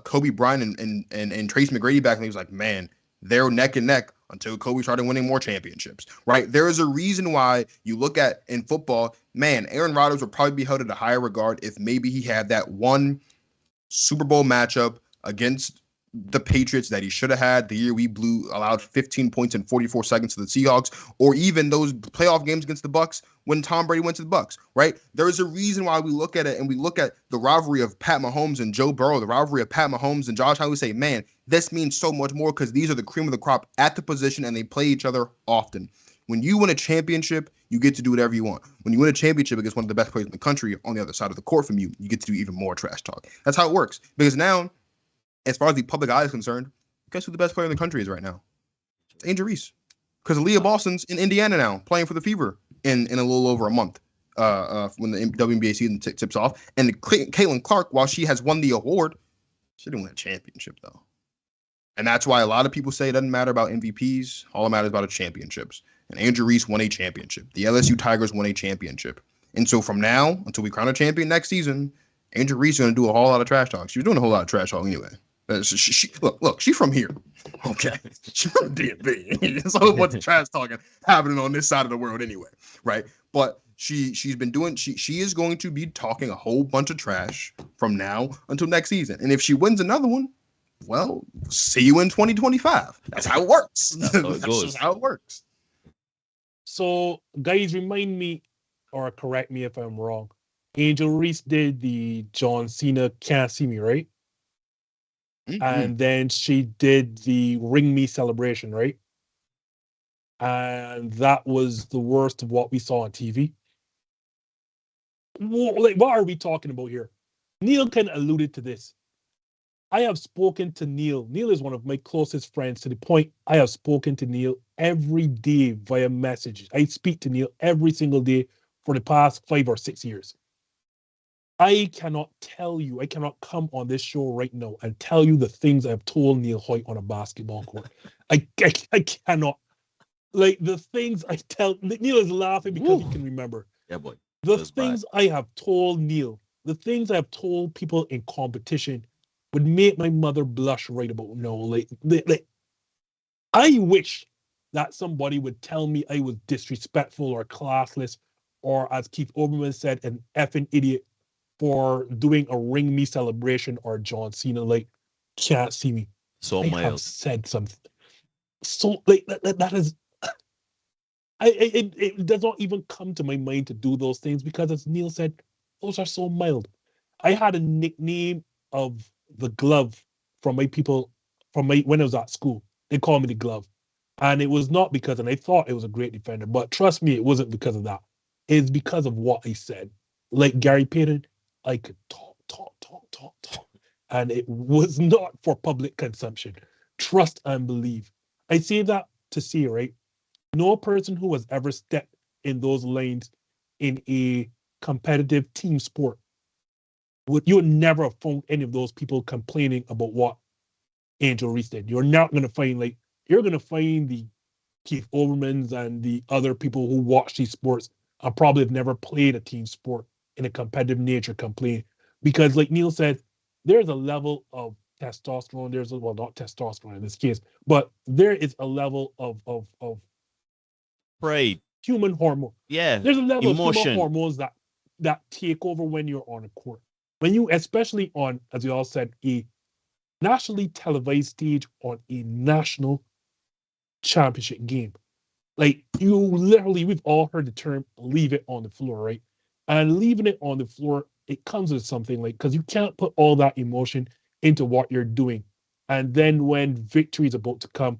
Kobe Bryant and Tracy McGrady back, and he was like, man, they're neck and neck until Kobe started winning more championships, right? There is a reason why you look at in football, man, Aaron Rodgers would probably be held in a higher regard if maybe he had that one Super Bowl matchup against the Patriots that he should have had the year we allowed 15 points in 44 seconds to the Seahawks, or even those playoff games against the Bucks when Tom Brady went to the Bucks, right? There is a reason why we look at it, and we look at the rivalry of Pat Mahomes and Joe Burrow, the rivalry of Pat Mahomes and Josh Allen. We say, man, this means so much more because these are the cream of the crop at the position and they play each other often. When you win a championship, you get to do whatever you want. When you win a championship against one of the best players in the country on the other side of the court from you, you get to do even more trash talk. That's how it works. Because now, as far as the public eye is concerned, guess who the best player in the country is right now? It's Angel Reese. Because Aaliyah Boston's in Indiana now, playing for the Fever in a little over a month when the WNBA season tips off. And Caitlin Clark, while she has won the award, she didn't win a championship, though. And that's why a lot of people say it doesn't matter about MVPs. All it matters about is championships. And Angel Reese won a championship. The LSU Tigers won a championship. And so from now until we crown a champion next season, Angel Reese is going to do a whole lot of trash talk. She was doing a whole lot of trash talk anyway. Look, she's from here. Okay, she's from DMV. So what's the trash talking happening on this side of the world anyway, right? But she's been doing. She is going to be talking a whole bunch of trash from now until next season. And if she wins another one, well, see you in 2025. That's how it works. That's how it goes. Just how it works. So, guys, remind me or correct me if I'm wrong. Angel Reese did the John Cena Can't See Me, right? Mm-hmm. And then she did the Ring Me celebration, right? And that was the worst of what we saw on TV. Like, what are we talking about here? Neil kind of alluded to this. I have spoken to Neil. Neil is one of my closest friends, to the point I have spoken to Neil every day via messages. I speak to Neil every single day for the past 5 or 6 years. I cannot tell you, I cannot come on this show right now and tell you the things I've told Neil Hoyt on a basketball court. I cannot. Like, the things I tell, Neil is laughing because he can remember. Yeah, boy. The things I have told Neil, the things I have told people in competition would make my mother blush right about now. Like, I wish that somebody would tell me I was disrespectful or classless, or as Keith Olbermann said, an effing idiot for doing a Ring Me celebration or John Cena, like, Can't See Me. So I mild. have said something. So, like, that is, it does not even come to my mind to do those things because, as Neil said, those are so mild. I had a nickname of the glove from my people, when I was at school. They called me the glove. And it was not because, and I thought it was a great defender, but trust me, it wasn't because of that. It's because of what I said. Like Gary Payton, I could talk. And it was not for public consumption. Trust and believe. I say that to say, right, no person who has ever stepped in those lanes in a competitive team sport, you would never have found any of those people complaining about what Angel Reese did. You're not going to find, like, you're going to find the Keith Olbermans and the other people who watch these sports and probably have never played a team sport in a competitive nature complain. Because, like Neil said, there's a level of testosterone. Well, not testosterone in this case, but there is a level of Pride. human hormone. Yeah. There's a level emotion. of human hormones that take over when you're on a court. When you, especially on, as we all said, a nationally televised stage on a national championship game. Like, you literally, we've all heard the term leave it on the floor, right? And leaving it on the floor, it comes with something, like, because you can't put all that emotion into what you're doing. And then when victory is about to come,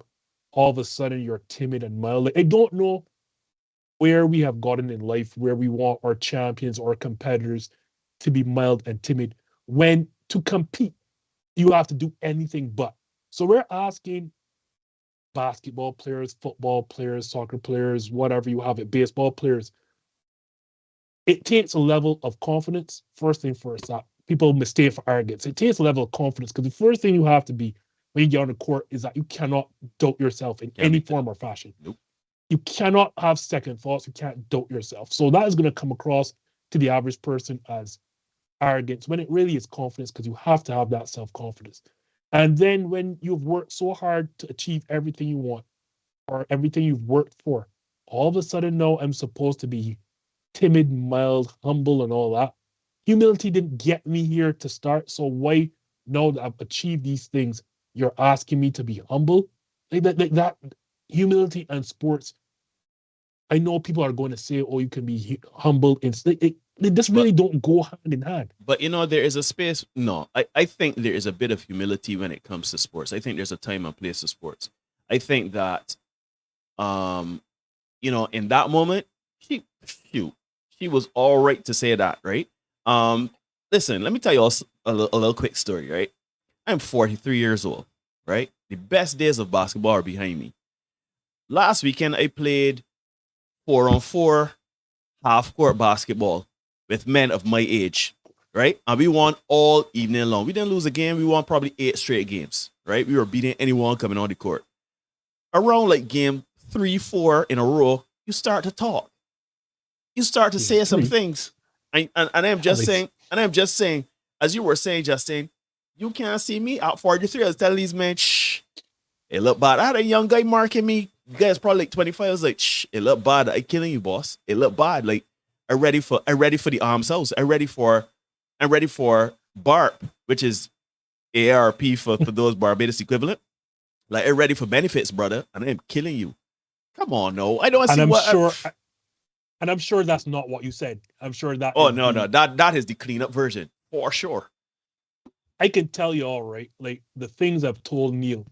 all of a sudden you're timid and mild. Like, I don't know where we have gotten in life where we want our champions or competitors to be mild and timid, when to compete, you have to do anything but. So we're asking basketball players, football players, soccer players, whatever you have it, baseball players. It takes a level of confidence. First thing first, people mistake for arrogance. It takes a level of confidence, because the first thing you have to be when you get on the court is that you cannot doubt yourself in any form or fashion. Nope. You cannot have second thoughts. You can't doubt yourself. So that is going to come across to the average person as arrogance, when it really is confidence, because you have to have that self-confidence. And then when you've worked so hard to achieve everything you want, or everything you've worked for, all of a sudden now I'm supposed to be timid, mild, humble, and all that. Humility didn't get me here to start. So why, now that I've achieved these things, you're asking me to be humble? Like that humility and sports, I know people are going to say, oh, you can be humble. They just really don't go hand in hand. But, there is a space. No, I think there is a bit of humility when it comes to sports. I think there's a time and place of sports. I think that, in that moment, she was all right to say that, right? Listen, let me tell you all a little quick story, right? I'm 43 years old, right? The best days of basketball are behind me. Last weekend, I played 4-on-4 half-court basketball with men of my age, right? And we won all evening long. We didn't lose a game. We won probably 8 straight games, right? We were beating anyone coming on the court. Around like game 3-4 in a row, you start to talk. You start to say some things. And I'm just saying, as you were saying, Justin, You can't see me out 43. I was telling these men, shh, it look bad. I had a young guy marking me. Guys probably like 25. I was like, shh, it look bad. I killing you, boss. It look bad. Like I'm ready for the arms house. I'm ready for BARP, which is ARP for those Barbados equivalent. Like I'm ready for benefits, brother, and I'm killing you. Come on, no. I don't see And I'm sure that's not what you said. I'm sure that. Oh no, that is the cleanup version for sure. I can tell you all right, like the things I've told Neil.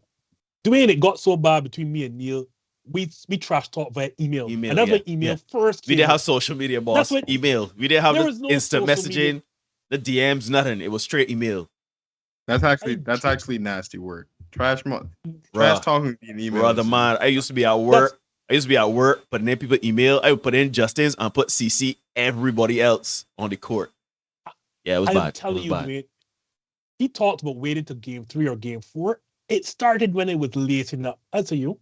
Dwayne, it got so bad between me and Neil. We trash talk via email. And that's when email first came. We didn't have social media, boss. Email. We didn't have the instant messaging, the DMs, nothing. It was straight email. That's actually nasty work. Trash talking in email. Brother, man, I used to be at work. Putting in people email. I would put in Justin's and put CC everybody else on the court. Yeah, it was bad. I'm telling you, man, he talked about waiting to game 3 or game 4. It started when it was late enough. I'd say, I'm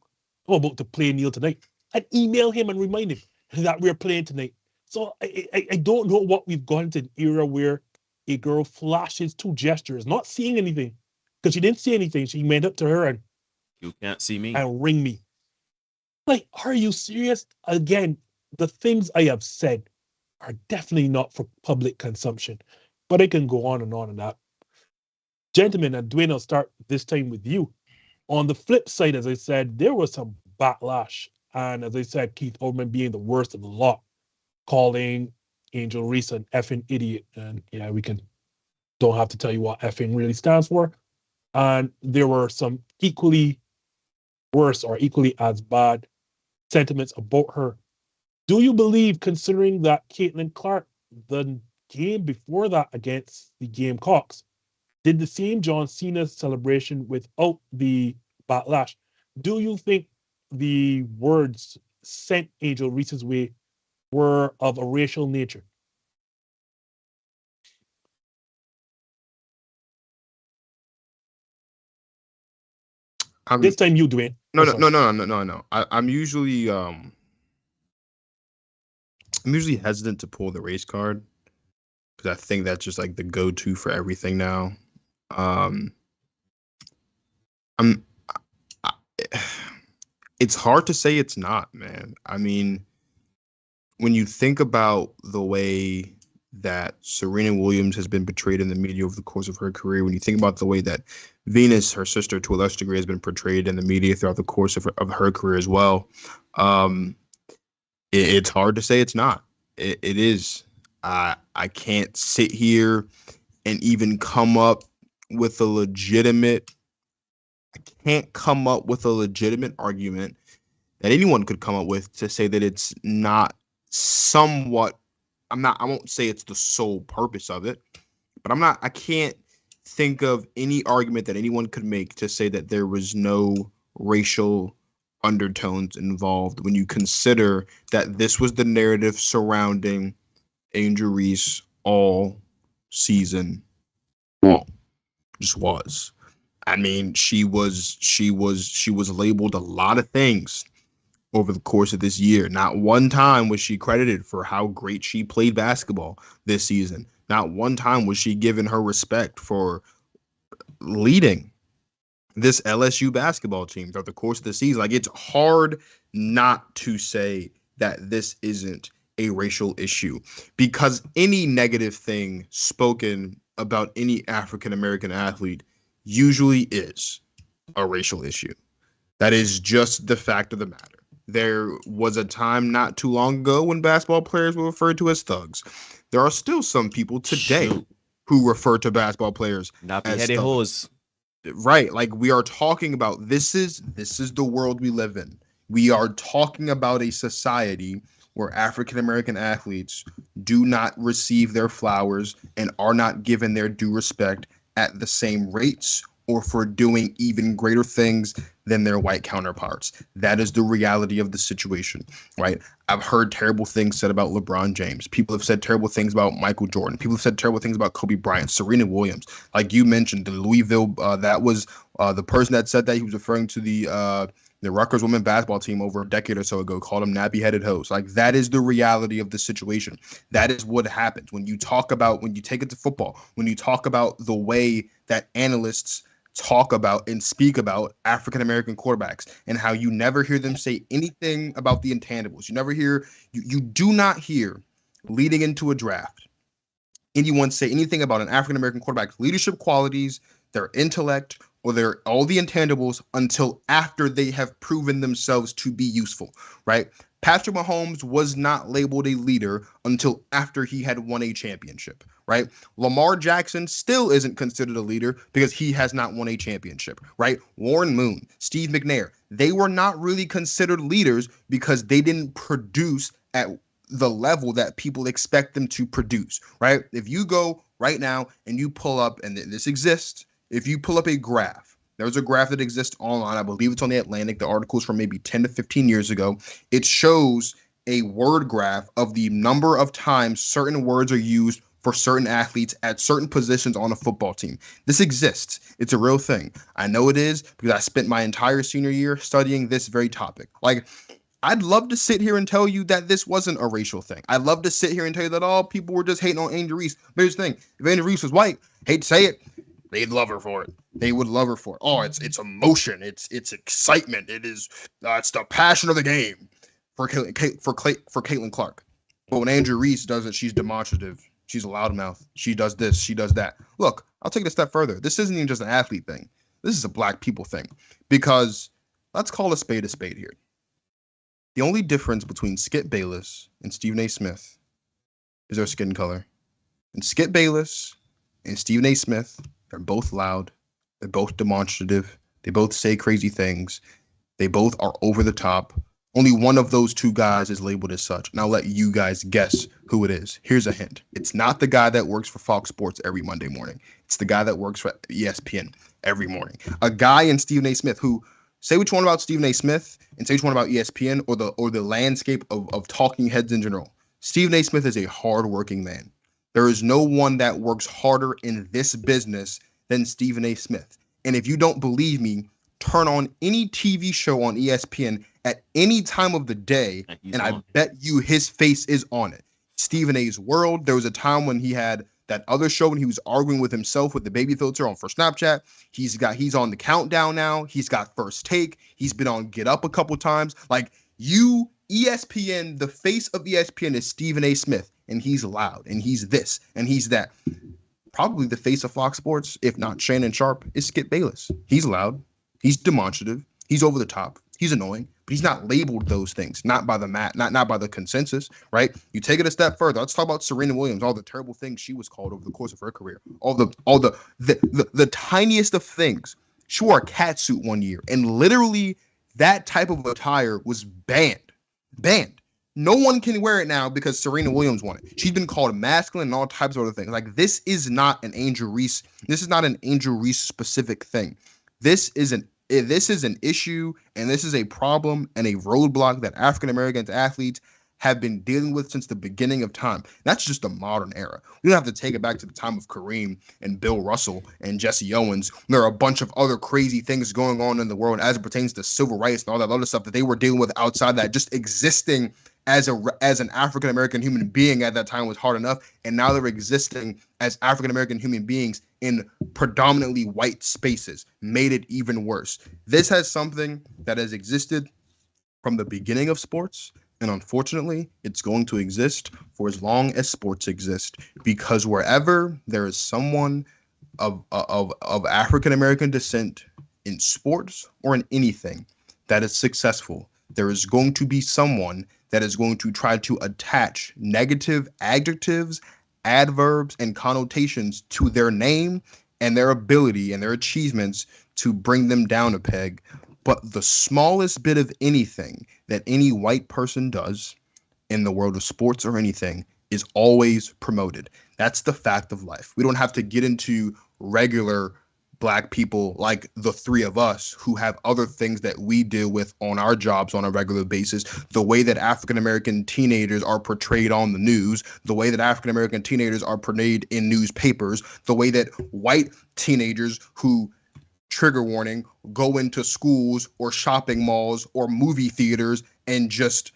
about to play Neil tonight. I'd email him and remind him that we're playing tonight. So I don't know what we've gone into an era where a girl flashes 2 gestures, not seeing anything. Because she didn't see anything. She went up to her and you can't see me. And ring me. Like, are you serious? Again, the things I have said are definitely not for public consumption. But I can go on and that. Gentlemen, and Dwayne, I'll start this time with you. On the flip side, as I said, there was some backlash. And as I said, Keith Oldman being the worst of the lot, calling Angel Reese an effing idiot. And yeah, don't have to tell you what effing really stands for. And there were some equally worse or equally as bad sentiments about her. Do you believe, considering that Caitlin Clark, the game before that against the Gamecocks, did the same John Cena celebration without the backlash, do you think the words sent Angel Reese's way were of a racial nature? This time you, Dwayne. No. I'm usually hesitant to pull the race card because I think that's just like the go-to for everything now. It's hard to say it's not, man. I mean, when you think about the way that Serena Williams has been portrayed in the media over the course of her career, when you think about the way that Venus, her sister, to a lesser degree, has been portrayed in the media throughout the course of her career as well, it's hard to say it's not. It is. I can't sit here and even come up with a legitimate. I can't come up with a legitimate argument that anyone could come up with to say that it's not somewhat. I won't say it's the sole purpose of it, but I can't think of any argument that anyone could make to say that there was no racial undertones involved when you consider that this was the narrative surrounding Angel Reese all season long. Just was. I mean, she was labeled a lot of things over the course of this year. Not one time was she credited for how great she played basketball this season. Not one time was she given her respect for leading this LSU basketball team throughout the course of the season. Like, it's hard not to say that this isn't a racial issue, because any negative thing spoken about any African-American athlete usually is a racial issue. That is just the fact of the matter. There was a time not too long ago when basketball players were referred to as thugs. There are still some people today who refer to basketball players as thugs. Right. Like, we are talking about, this is the world we live in. We are talking about a society where African-American athletes do not receive their flowers and are not given their due respect at the same rates or for doing even greater things than their white counterparts. That is the reality of the situation, right? I've heard terrible things said about LeBron James. People have said terrible things about Michael Jordan. People have said terrible things about Kobe Bryant, Serena Williams. Like you mentioned, the Louisville, that was the person that said that. He was referring to the The Rutgers women's basketball team over a decade or so ago called them nappy-headed hoes. Like, that is the reality of the situation. That is what happens when you take it to football, when you talk about the way that analysts talk about and speak about African-American quarterbacks and how you never hear them say anything about the intangibles. You do not hear leading into a draft anyone say anything about an African-American quarterback's leadership qualities, their intellect, or all the intangibles until after they have proven themselves to be useful, right? Patrick Mahomes was not labeled a leader until after he had won a championship, right? Lamar Jackson still isn't considered a leader because he has not won a championship, right? Warren Moon, Steve McNair, they were not really considered leaders because they didn't produce at the level that people expect them to produce, right? If you go right now and you pull up, and this exists, if you pull up a graph, there's a graph that exists online. I believe it's on The Atlantic. The article's from maybe 10 to 15 years ago. It shows a word graph of the number of times certain words are used for certain athletes at certain positions on a football team. This exists. It's a real thing. I know it is because I spent my entire senior year studying this very topic. Like, I'd love to sit here and tell you that this wasn't a racial thing. I'd love to sit here and tell you that all people were just hating on Angel Reese. But here's the thing. If Angel Reese was white, hate to say it, they'd love her for it. They would love her for it. Oh, it's emotion. It's excitement. It's the passion of the game for Caitlin Clark. But when Angel Reese does it, she's demonstrative. She's a loudmouth. She does this. She does that. Look, I'll take it a step further. This isn't even just an athlete thing. This is a black people thing. Because let's call a spade here. The only difference between Skip Bayless and Stephen A. Smith is their skin color. And Skip Bayless and Stephen A. Smith, they're both loud. They're both demonstrative. They both say crazy things. They both are over the top. Only one of those two guys is labeled as such. And I'll let you guys guess who it is. Here's a hint. It's not the guy that works for Fox Sports every Monday morning. It's the guy that works for ESPN every morning. A guy in Stephen A. Smith who, say what you want about Stephen A. Smith and say what you want about ESPN or the landscape of talking heads in general. Stephen A. Smith is a hardworking man. There is no one that works harder in this business than Stephen A. Smith. And if you don't believe me, turn on any TV show on ESPN at any time of the day, and I bet you his face is on it. Stephen A.'s World. There was a time when he had that other show when he was arguing with himself with the baby filter for Snapchat. He's on the Countdown now. He's got First Take. He's been on Get Up a couple times. Like, ESPN, the face of ESPN is Stephen A. Smith, and he's loud, and he's this, and he's that. Probably the face of Fox Sports, if not Shannon Sharp, is Skip Bayless. He's loud. He's demonstrative. He's over the top. He's annoying, but he's not labeled those things, not by the consensus, right? You take it a step further. Let's talk about Serena Williams, all the terrible things she was called over the course of her career, all the tiniest of things. She wore a cat suit one year, and literally that type of attire was banned. No one can wear it now because Serena Williams won it. She's been called masculine and all types of other things. Like, this is not an Angel Reese. This is not an Angel Reese specific thing. This is an issue, and this is a problem and a roadblock that African American athletes have been dealing with since the beginning of time. That's just the modern era. We don't have to take it back to the time of Kareem and Bill Russell and Jesse Owens. There are a bunch of other crazy things going on in the world as it pertains to civil rights and all that other stuff that they were dealing with outside that. Just existing as an African American human being at that time was hard enough, and now they're existing as African American human beings in predominantly white spaces made it even worse. This has something that has existed from the beginning of sports, and unfortunately, it's going to exist for as long as sports exist, because wherever there is someone of African American descent in sports or in anything that is successful, there is going to be someone that is going to try to attach negative adjectives, adverbs, and connotations to their name and their ability and their achievements to bring them down a peg. But the smallest bit of anything that any white person does in the world of sports or anything is always promoted. That's the fact of life. We don't have to get into regular Black people like the three of us who have other things that we deal with on our jobs on a regular basis. The way that African-American teenagers are portrayed on the news, the way that African-American teenagers are portrayed in newspapers, the way that white teenagers who trigger warning, go into schools or shopping malls or movie theaters and just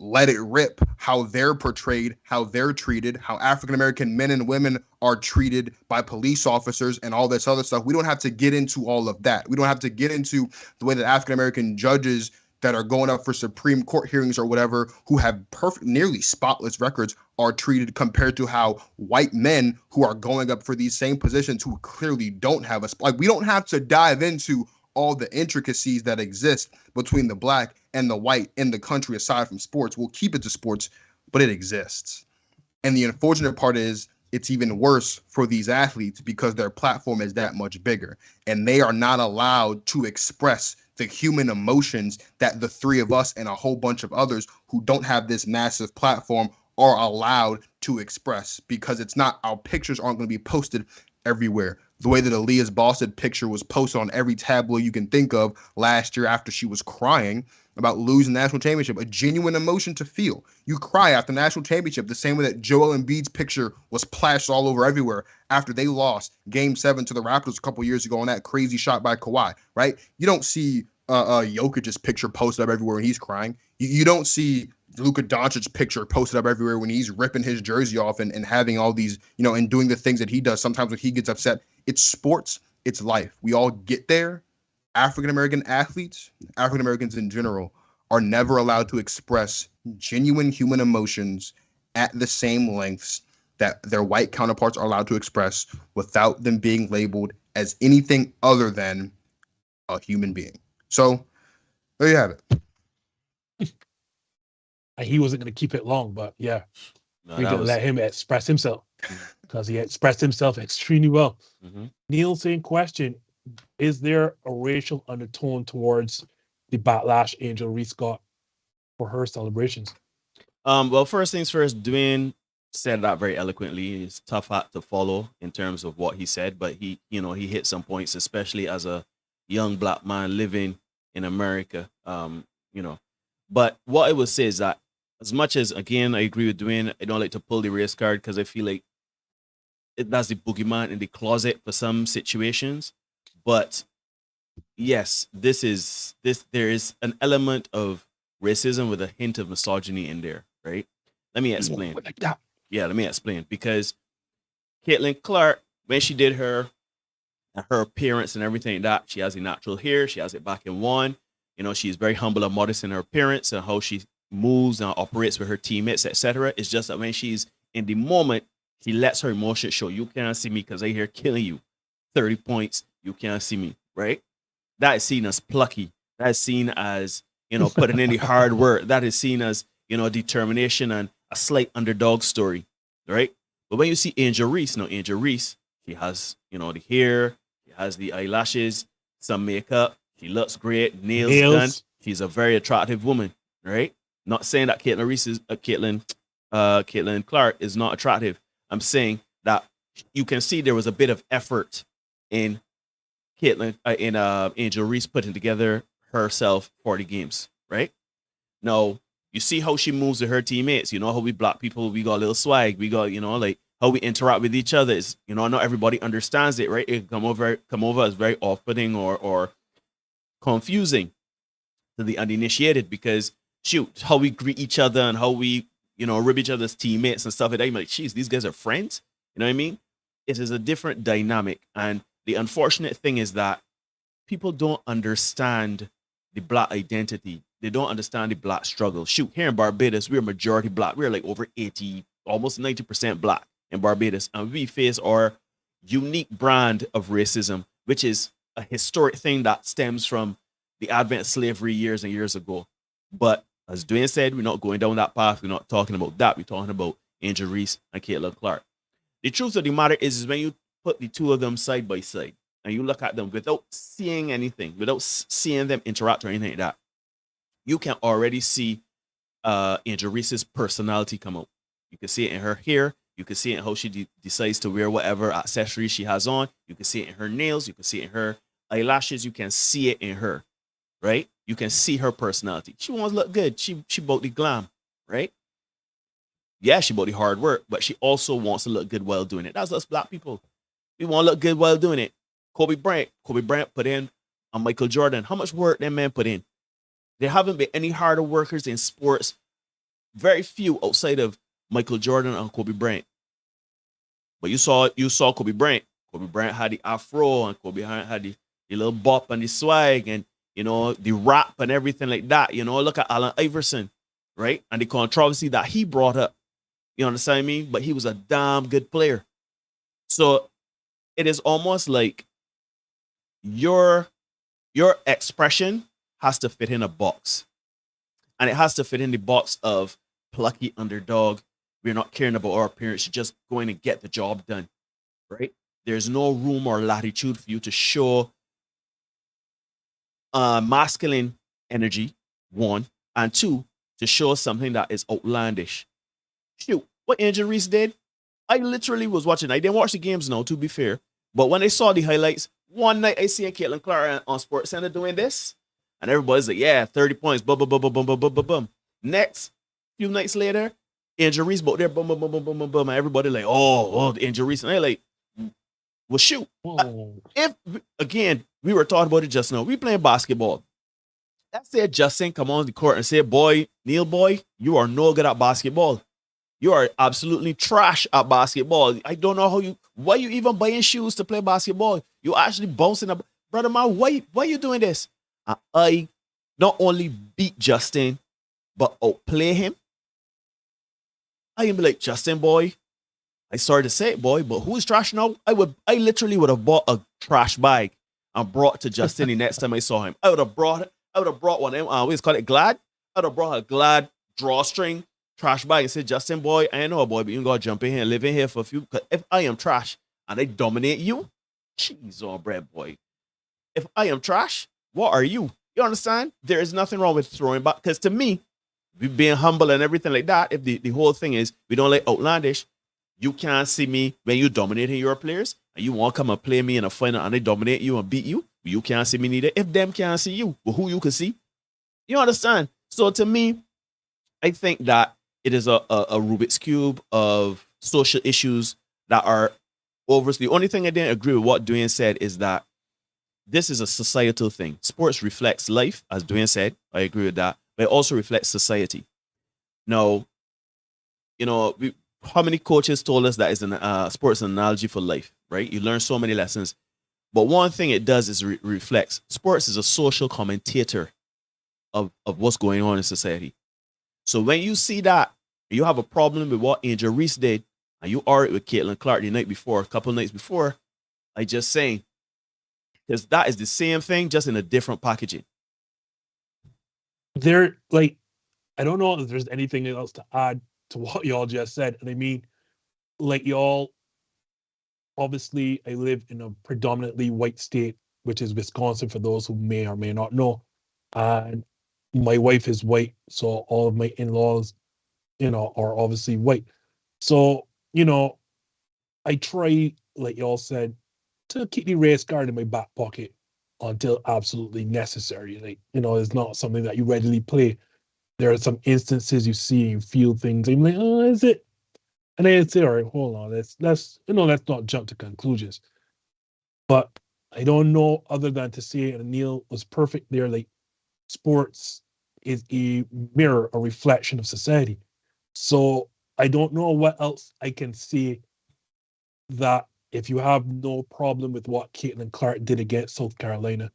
let it rip how they're portrayed, how they're treated, how African American men and women are treated by police officers and all this other stuff. We don't have to get into all of that. We don't have to get into the way that African American judges that are going up for Supreme Court hearings or whatever, who have perfect, nearly spotless records, are treated compared to how white men who are going up for these same positions who clearly don't have a, like, we don't have to dive into all the intricacies that exist between the black and the white in the country aside from sports. We'll keep it to sports, but it exists. And the unfortunate part is it's even worse for these athletes because their platform is that much bigger and they are not allowed to express the human emotions that the three of us and a whole bunch of others who don't have this massive platform are allowed to express, because it's not, our pictures aren't going to be posted everywhere. The way that Aaliyah's Boston picture was posted on every tabloid you can think of last year after she was crying about losing the national championship, a genuine emotion to feel. You cry after the national championship the same way that Joel Embiid's picture was splashed all over everywhere after they lost Game 7 to the Raptors a couple years ago on that crazy shot by Kawhi, right? You don't see Jokic's picture posted up everywhere when he's crying. You don't see Luka Doncic's picture posted up everywhere when he's ripping his jersey off and having all these, and doing the things that he does. Sometimes when he gets upset, it's sports, it's life. We all get there. African-American athletes, African-Americans in general, are never allowed to express genuine human emotions at the same lengths that their white counterparts are allowed to express without them being labeled as anything other than a human being. So there you have it. He wasn't going to keep it long, but yeah, we didn't let him express himself because he expressed himself extremely well. Mm-hmm. Neil, same question. Is there a racial undertone towards the backlash Angel Reese got for her celebrations? Well, first things first, Dwayne said that very eloquently. It's tough act to follow in terms of what he said, but he hit some points, especially as a young black man living in America. But what I would say is that, as much as, again, I agree with Dwayne, I don't like to pull the race card because I feel like that's the boogeyman in the closet for some situations. But yes, there is an element of racism with a hint of misogyny in there, right? Let me explain. Like that. Yeah, let me explain. Because Caitlin Clark, when she did her appearance and everything like that, she has the natural hair, she has it back in one. She's very humble and modest in her appearance and how she moves and operates with her teammates, etc. It's just that when she's in the moment, she lets her emotions show. You can't see me because I here killing you. 30 points, you can't see me, right? That is seen as plucky. That is seen as, putting in the hard work. That is seen as, determination and a slight underdog story, right? But when you see Angel Reese, she has, the hair, she has the eyelashes, some makeup, she looks great, nails done. She's a very attractive woman, right? Not saying that Caitlin Clark is not attractive. I'm saying that you can see there was a bit of effort in Angel Reese putting together herself for the games, right? Now, you see how she moves with her teammates. You know how we black people, we got a little swag. We got, like how we interact with each other. Is, not everybody understands it, right? It come over as very off-putting or confusing to the uninitiated, because shoot, how we greet each other and how we, rib each other's teammates and stuff like that. You're like, geez, these guys are friends. You know what I mean? It is a different dynamic. And the unfortunate thing is that people don't understand the black identity. They don't understand the black struggle. Shoot, here in Barbados, we're majority black. We're like over 80, almost 90% black in Barbados. And we face our unique brand of racism, which is a historic thing that stems from the advent of slavery years and years ago. But as Dwayne said, we're not going down that path. We're not talking about that. We're talking about Angel Reese and Caitlin Clark. The truth of the matter is when you put the two of them side by side and you look at them without seeing anything, without seeing them interact or anything like that, you can already see Angel Reese's personality come out. You can see it in her hair. You can see it in how she decides to wear whatever accessories she has on. You can see it in her nails. You can see it in her eyelashes. You can see it in her, right? You can see her personality. She wants to look good. She bought the glam, right? Yeah, she bought the hard work, but she also wants to look good while doing it. That's us black people. We want to look good while doing it. Kobe Bryant put in, and Michael Jordan. How much work that man put in? There haven't been any harder workers in sports. Very few outside of Michael Jordan and Kobe Bryant. But you saw Kobe Bryant. Kobe Bryant had the afro, and Kobe Bryant had the little bop and the swag, and the rap and everything like that. Look at Allen Iverson, right? And the controversy that he brought up. You understand what I mean? But he was a damn good player. So it is almost like your expression has to fit in a box. And it has to fit in the box of plucky underdog. We're not caring about our appearance. You're just going to get the job done, right? There's no room or latitude for you to show masculine energy, one, and two, to show something that is outlandish. Shoot, what Angel Reese did, I literally was watching. I didn't watch the games now, to be fair. But when I saw the highlights, one night I see Caitlin Clark on Sports Center doing this, and everybody's like, yeah, 30 points, boom, boom, boom, boom, boom, boom, boom, boom, boom. Next, few nights later, Angel Reese out there, boom, boom, boom, boom, boom, boom, boom, and everybody like, oh, the Angel Reese. And they're like, well, shoot. If, again, we were talking about it just now, we playing basketball. Let's say Justin come on the court and say, boy, Neil, boy, you are no good at basketball. You are absolutely trash at basketball. I don't know why you even buying shoes to play basketball. You actually bouncing up. Brother man, why you doing this? And I not only beat Justin, but outplay him. I can be like, Justin, boy, I sorry to say it, boy, but who is trash now? I literally would have bought a trash bag and brought to Justin the next time I saw him. I would have brought one of them, we call it Glad. I would have brought a Glad drawstring trash bag and said, Justin, boy, I ain't know, boy, but you gotta jump in here and live in here for a few. Because if I am trash and I dominate you, cheese on bread, boy. If I am trash, what are you? You understand? There is nothing wrong with throwing back. Because to me, we being humble and everything like that, if the whole thing is we don't like outlandish, you can't see me when you dominating your players and you want to come and play me in a final and they dominate you and beat you. You can't see me neither. If them can't see you, well, who you can see? You understand? So to me, I think that it is a Rubik's Cube of social issues that are obviously. The only thing I didn't agree with what Dwayne said is that this is a societal thing. Sports reflects life, as Dwayne said. I agree with that. But it also reflects society. Now, how many coaches told us that is an sports analogy for life, right? You learn so many lessons. But one thing it does is reflects. Sports is a social commentator of what's going on in society. So when you see that, you have a problem with what Angel Reese did, and you argued with Caitlin Clark the night before, a couple of nights before, I just saying, because that is the same thing, just in a different packaging. I don't know if there's anything else to add to what y'all just said. And I mean, like y'all, obviously, I live in a predominantly white state, which is Wisconsin, for those who may or may not know. And my wife is white, so all of my in-laws, are obviously white. So, I try, like y'all said, to keep the race card in my back pocket until absolutely necessary. Like, it's not something that you readily play. There are some instances you see and you feel things. And you're like, oh, is it? And then it's all right, hold on. Let's not jump to conclusions. But I don't know other than to say, and Neil was perfect there, like sports is a mirror, a reflection of society. So I don't know what else I can say that if you have no problem with what Caitlin Clark did against South Carolina,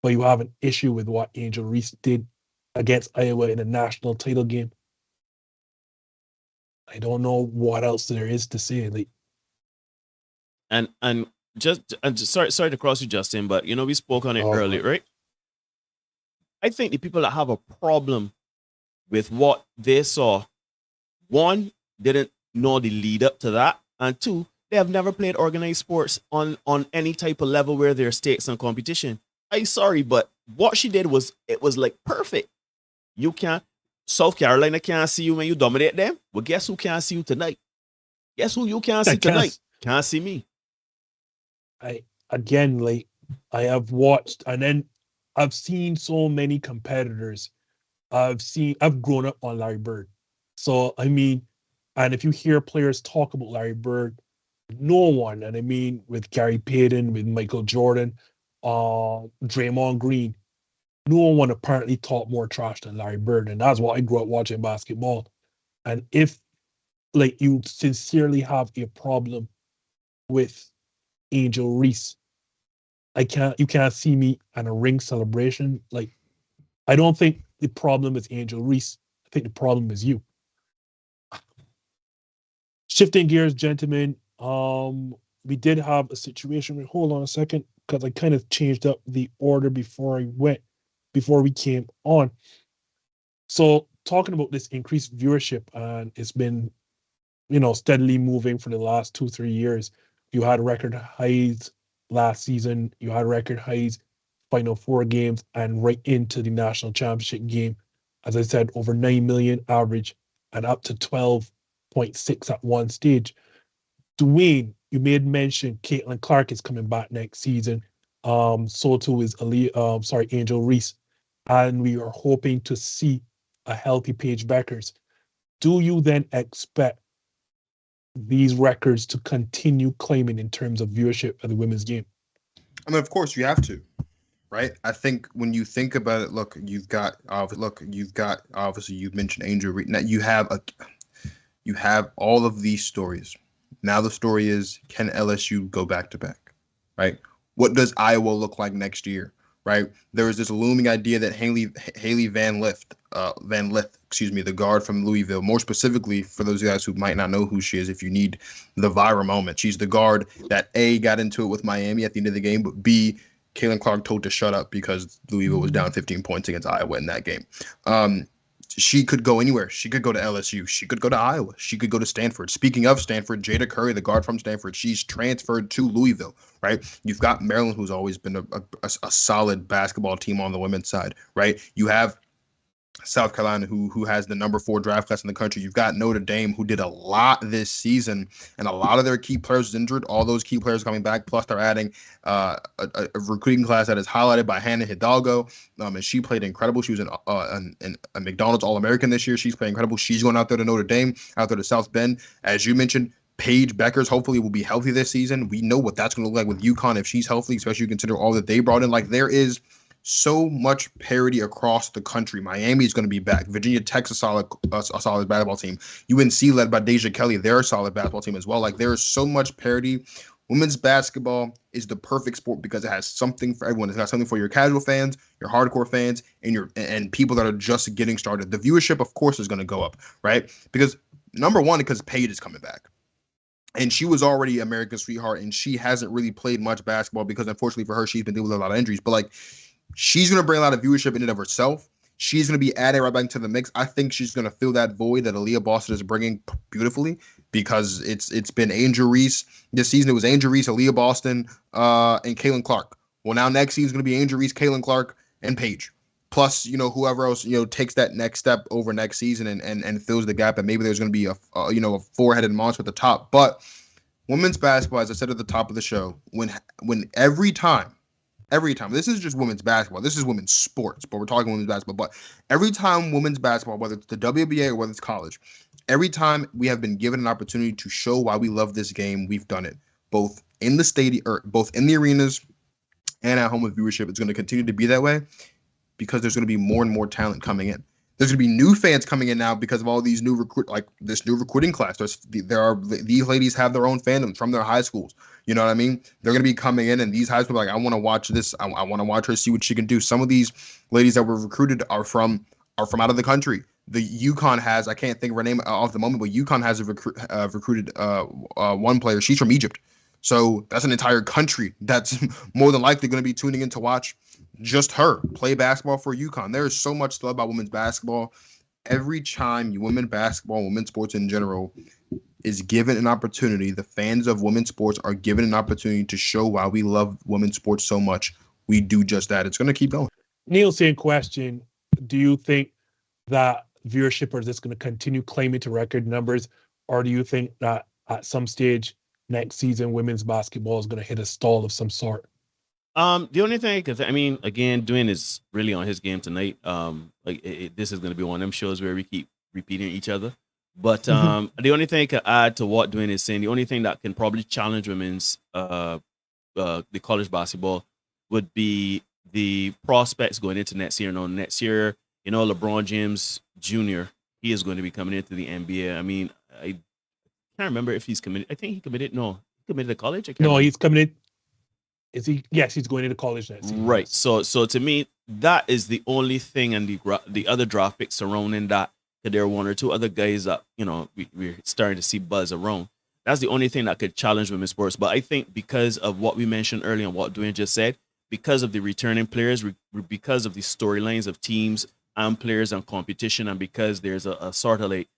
but you have an issue with what Angel Reese did against Iowa in a national title game, I don't know what else there is to say. Like, and just sorry to cross you, Justin, but we spoke on it earlier, right? I think the people that have a problem with what they saw, one, didn't know the lead up to that, and two, they have never played organized sports on any type of level where there are stakes and competition. I'm sorry, but what she did was like perfect. South Carolina can't see you when you dominate them. Well, guess who can't see you tonight? Guess who you can't see tonight? Can't see me. I have watched, and then I've seen so many competitors. I've grown up on Larry Bird. So, I mean, and if you hear players talk about Larry Bird, No one, and I mean with Gary Payton, with Michael Jordan, Draymond Green, no one apparently talked more trash than Larry Bird, and that's what I grew up watching basketball. And if like you sincerely have a problem with Angel Reese, you can't see me at a ring celebration. Like, I don't think the problem is Angel Reese. I think the problem is you. Shifting gears, gentlemen. We did have a situation. Hold on a second, because I kind of changed up the order before we came on. So talking about this increased viewership, and it's been, steadily moving for the last 2-3 years. You had record highs last season. You had record highs Final Four games and right into the national championship game. As I said, over 9 million average and up to 12.6 at one stage. Dwayne, you made mention Caitlin Clark is coming back next season. So too is Angel Reese. And we are hoping to see a healthy Paige Beckers. Do you then expect these records to continue claiming in terms of viewership of the women's game? I mean, of course you have to, right? I think when you think about it, you've got obviously you've mentioned Angel Reese. Now you have all of these stories. Now the story is, can LSU go back to back, right? What does Iowa look like next year, right? There is this looming idea that Haley Van Lith, the guard from Louisville, more specifically for those guys who might not know who she is, if you need the viral moment, she's the guard that A, got into it with Miami at the end of the game, but B, Caitlin Clark told to shut up because Louisville was down 15 points against Iowa in that game. She could go anywhere. She could go to LSU. She could go to Iowa. She could go to Stanford. Speaking of Stanford, Jada Curry, the guard from Stanford, she's transferred to Louisville, right? You've got Maryland, who's always been a solid basketball team on the women's side, right? You have South Carolina, who has the number 4 draft class in the country. You've got Notre Dame, who did a lot this season, and a lot of their key players injured. All those key players coming back. Plus, they're adding a recruiting class that is highlighted by Hannah Hidalgo, and she played incredible. She was a McDonald's All-American this year. She's playing incredible. She's going out there to Notre Dame, out there to South Bend. As you mentioned, Paige Beckers hopefully will be healthy this season. We know what that's going to look like with UConn if she's healthy, especially consider all that they brought in. Like, there is so much parity across the country. Miami is going to be back. Virginia Tech's a solid basketball team. UNC, led by Deja Kelly, they're a solid basketball team as well. Like, there is so much parity. Women's basketball is the perfect sport because it has something for everyone. It's got something for your casual fans, your hardcore fans, and people that are just getting started. The viewership, of course, is going to go up, right? Because number one, because Paige is coming back. And she was already America's sweetheart, and she hasn't really played much basketball because, unfortunately for her, she's been dealing with a lot of injuries. But, like, she's going to bring a lot of viewership in and of herself. She's going to be added right back into the mix. I think she's going to fill that void that Aaliyah Boston is bringing beautifully, because it's been Angel Reese. This season, it was Angel Reese, Aaliyah Boston, and Caitlin Clark. Well, now next season is going to be Angel Reese, Caitlin Clark, and Paige. Plus, whoever else, takes that next step over next season and fills the gap. And maybe there's going to be a four-headed monster at the top. But women's basketball, as I said at the top of the show, when every time, this is just women's basketball. This is women's sports, but we're talking women's basketball. But every time women's basketball, whether it's the WNBA or whether it's college, every time we have been given an opportunity to show why we love this game, we've done it. Both in the stadium, or both in the arenas and at home with viewership. It's going to continue to be that way because there's going to be more and more talent coming in. There's going to be new fans coming in now because of all these new this new recruiting class. These ladies have their own fandoms from their high schools. You know what I mean? They're going to be coming in, and these high schools are like, I want to watch this. I want to watch her, see what she can do. Some of these ladies that were recruited are from out of the country. The UConn has, I can't think of her name off the moment, but UConn has recruited one player. She's from Egypt. So that's an entire country that's more than likely going to be tuning in to watch just her play basketball for UConn. There is so much to love about women's basketball. Every time women's basketball, women's sports in general, is given an opportunity, the fans of women's sports are given an opportunity to show why we love women's sports so much. We do just that. It's going to keep going. Neil, same question. Do you think that viewership is just going to continue climbing to record numbers, or do you think that at some stage next season women's basketball is going to hit a stall of some sort? The only thing, because I mean, again, Dwayne is really on his game tonight. This is going to be one of them shows where we keep repeating each other. But the only thing I can add to what Dwayne is saying, the only thing that can probably challenge women's the college basketball would be the prospects going into next year. No, next year, LeBron James Jr. He is going to be coming into the NBA. I mean, I can't remember if he's committed. I think he committed. No, he committed to college. I can't No, remember. he's coming in. Is he? Yes, he's going into college next year. Right. Yes. So to me, that is the only thing, and the other draft picks surrounding that. There are one or two other guys that we're starting to see buzz around. That's the only thing that could challenge women's sports. But I think because of what we mentioned earlier and what Dwayne just said, because of the returning players, because of the storylines of teams and players and competition, and because there's a sort of like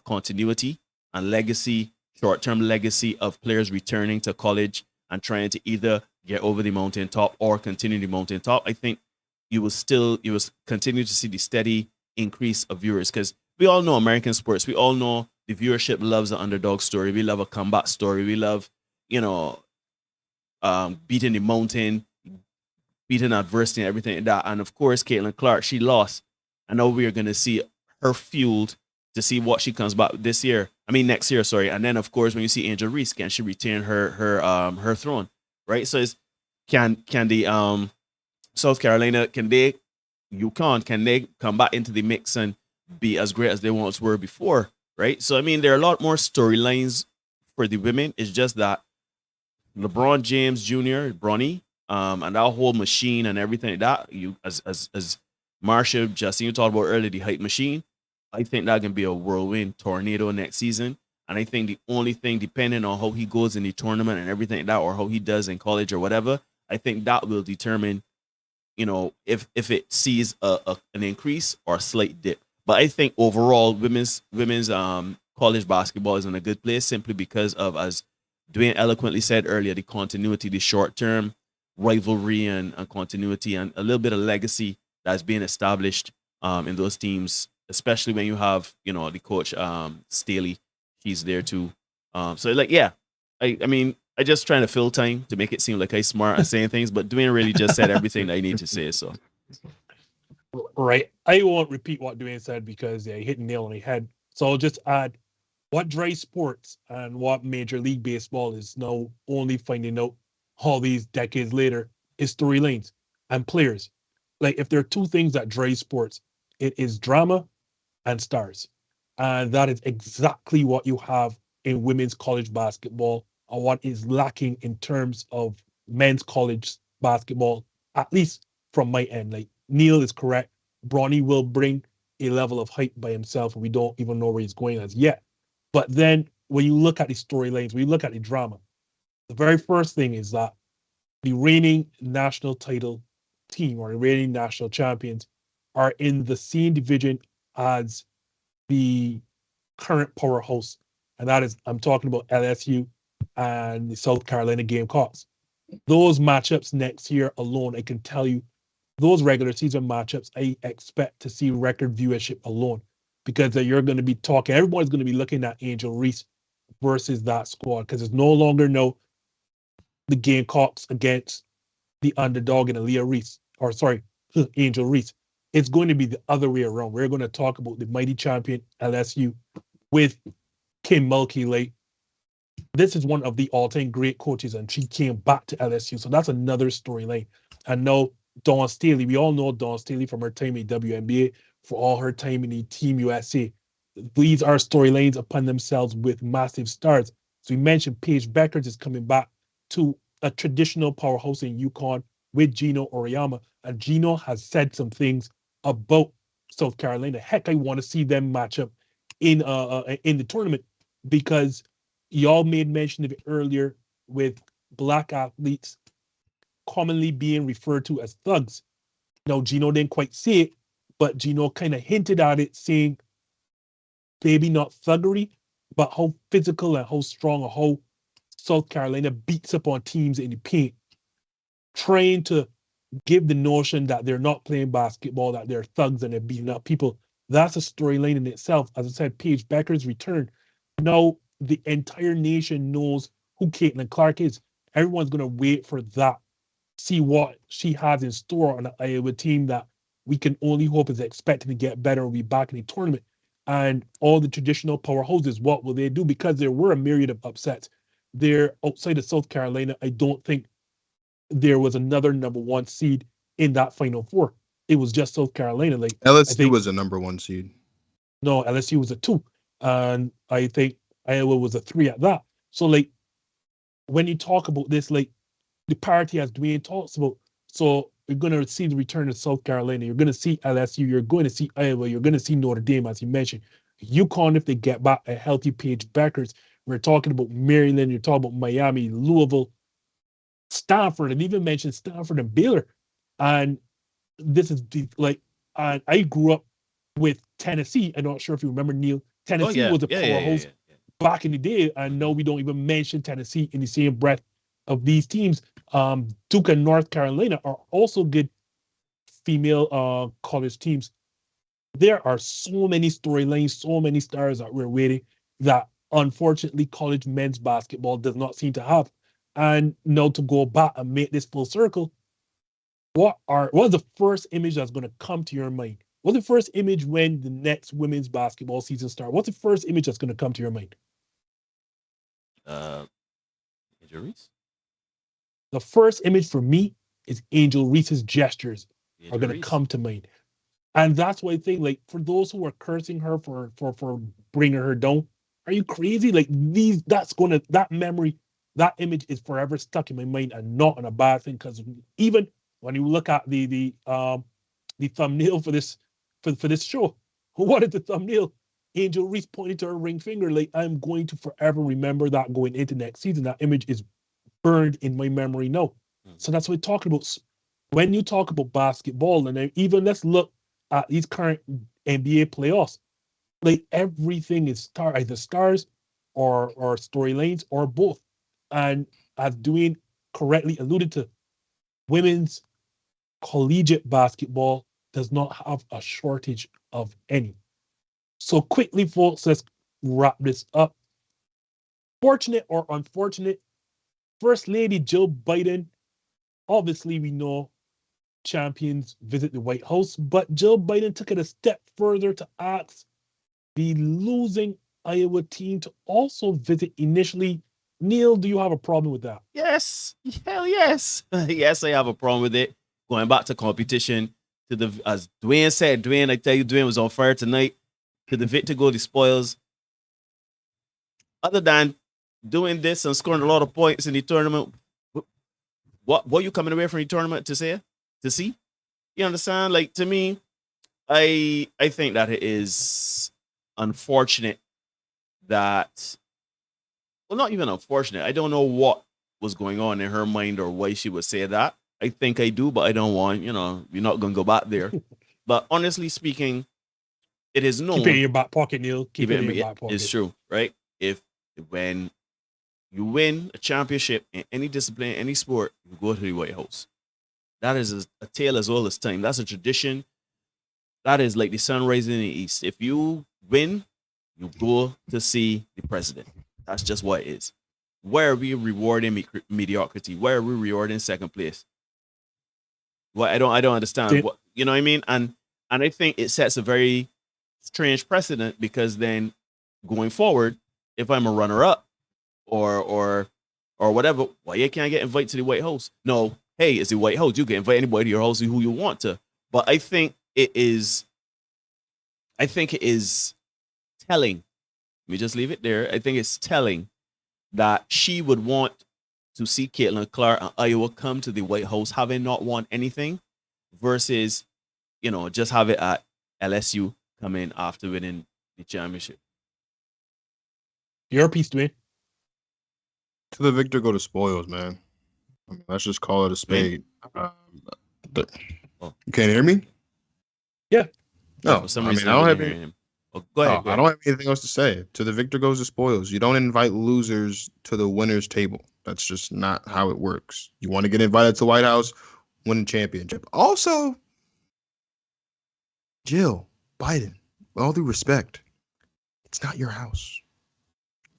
continuity and legacy, short-term legacy of players returning to college and trying to either get over the mountaintop or continue the mountaintop, I think you will continue to see the steady increase of viewers, because we all know American sports. We all know the viewership loves the underdog story. We love a comeback story. We love, beating the mountain, beating adversity and everything like that. And of course, Caitlin Clark, she lost. I know we are going to see her fueled to see what she comes back next year. Sorry. And then of course, when you see Angel Reese, can she retain her throne, right? So can the South Carolina, can they come back into the mix and be as great as they once were before, right? So there are a lot more storylines for the women. It's just that LeBron James Jr., Bronny, and that whole machine and everything like that. You as Marsha, Justin, you talked about earlier, the hype machine. I think that can be a whirlwind tornado next season. And I think the only thing, depending on how he goes in the tournament and everything like that, or how he does in college or whatever, I think that will determine, if it sees an increase or a slight dip. But I think overall, women's college basketball is in a good place, simply because of, as Dwayne eloquently said earlier, the continuity, the short-term rivalry and continuity, and a little bit of legacy that's being established in those teams, especially when you have, the coach, Staley, he's there too. I just trying to fill time to make it seem like I'm smart at saying things, but Dwayne really just said everything that I need to say. So, Right. I won't repeat what Dwayne said because he hit the nail on the head. So I'll just add what drives sports and what Major League Baseball is now only finding out all these decades later is storylines and players. Like, if there are two things that drive sports, it is drama and stars. And that is exactly what you have in women's college basketball, or what is lacking in terms of men's college basketball, at least from my end. Like, Neil is correct. Bronny will bring a level of hype by himself, and we don't even know where he's going as yet. But then when you look at the storylines, when you look at the drama, the very first thing is that the reigning national title team, or the reigning national champions, are in the same division as the current powerhouse. And that is, I'm talking about LSU and the South Carolina Gamecocks. Those matchups next year alone, I can tell you, those regular season matchups, I expect to see record viewership alone, because you're going to be talking, everyone's going to be looking at Angel Reese versus that squad, because it's no longer the Gamecocks against the underdog and Angel Reese. It's going to be the other way around. We're going to talk about the mighty champion LSU with Kim Mulkey. Like, this is one of the all-time great coaches, and she came back to LSU. So that's another storyline. And now Dawn Staley, we all know Dawn Staley from her time in WNBA, for all her time in the Team USA. These are storylines upon themselves with massive stars. So we mentioned Paige Beckers is coming back to a traditional powerhouse in UConn with Gino Oriyama. And Gino has said some things about South Carolina. Heck, I want to see them match up in the tournament, because y'all made mention of it earlier with Black athletes commonly being referred to as thugs. Now, Gino didn't quite say it, but Gino kind of hinted at it, saying maybe not thuggery, but how physical and how strong, or how South Carolina beats up on teams in the paint, trying to give the notion that they're not playing basketball, that they're thugs and they're beating up people. That's a storyline in itself. As I said, Paige Beckers' return. Now the entire nation knows who Caitlin Clark is. Everyone's going to wait for that, see what she has in store on an Iowa team that we can only hope is expecting to get better and be back in the tournament. And all the traditional powerhouses, what will they do? Because there were a myriad of upsets. There, outside of South Carolina, I don't think there was another number one seed in that Final Four. It was just South Carolina. Like I LSU think was a number one seed. no, LSU was a 2, and I think Iowa was a 3 at that. So like when you talk about this, like the parity as Dwayne talks about, so you're going to see the return of South Carolina. You're going to see LSU. You're going to see Iowa. You're going to see Notre Dame, as you mentioned. UConn, if they get back a healthy Paige Beckers. We're talking about Maryland. You're talking about Miami, Louisville, Stanford, and even mentioned Stanford and Baylor. And this is like, and I grew up with Tennessee. I'm not sure if you remember, Neil. Tennessee was a powerhouse back in the day, and now we don't even mention Tennessee in the same breath of these teams. Duke and North Carolina are also good female college teams. There are so many storylines, so many stars that we're waiting that unfortunately college men's basketball does not seem to have. And now to go back and make this full circle, what is the first image that's going to come to your mind? What's the first image when the next women's basketball season starts? What's the first image that's going to come to your mind? Angel Reese. The first image for me is Angel Reese's gestures Angel are going to come to mind. And that's why I think, like, for those who are cursing her for bringing her down, are you crazy? Like, that memory, that image is forever stuck in my mind and not in a bad thing. Because even when you look at the thumbnail for this show, what is the thumbnail? Angel Reese pointed to her ring finger. Like, I'm going to forever remember that going into next season. That image is burned in my memory now. So that's what we're talking about. When you talk about basketball, and even let's look at these current NBA playoffs, like everything is either stars or storylines or both. And as Dwayne correctly alluded to, women's collegiate basketball does not have a shortage of any. So quickly, folks, let's wrap this up. Fortunate or unfortunate, First Lady Jill Biden, obviously we know champions visit the White House, but Jill Biden took it a step further to ask the losing Iowa team to also visit initially. Neil, do you have a problem with that? Yes. Hell yes. Yes, I have a problem with it. Going back to competition, as Dwayne said, I tell you, Dwayne was on fire tonight. To the victor go the spoils. Other than doing this and scoring a lot of points in the tournament, what are you coming away from the tournament to see? You understand? Like, to me, I think that it is unfortunate that, well, not even unfortunate. I don't know what was going on in her mind or why she would say that. I think I do, but I don't want, you're not going to go back there. But honestly speaking, it is known. Keep it in your back pocket, Neil. Keep it in your back pocket. It's true, right? When you win a championship in any discipline, any sport, you go to the White House. That is a tale as old as time. That's a tradition. That is like the sun rising in the east. If you win, you go to see the president. That's just what it is. Where are we rewarding mediocrity? Where are we rewarding second place? Well, I don't understand. What, you know what I mean? And I think it sets a very strange precedent, because then going forward, if I'm a runner-up or whatever, why you can't get invited to the White House? No, hey, it's the White House. You can invite anybody to your house who you want to. But I think it is telling. Let me just leave it there. I think it's telling that she would want to see Caitlin Clark and Iowa come to the White House having not won anything, versus, just have it at LSU come in after winning the championship. Your piece, Dwayne. To the victor go the spoils, man. I mean, let's just call it a spade. You can't hear me? Yeah. No, For some I reason, don't have hear any, him. Oh, go ahead. I don't have anything else to say. To the victor goes the spoils. You don't invite losers to the winner's table. That's just not how it works. You want to get invited to the White House, win a championship. Also, Jill Biden, with all due respect, it's not your house.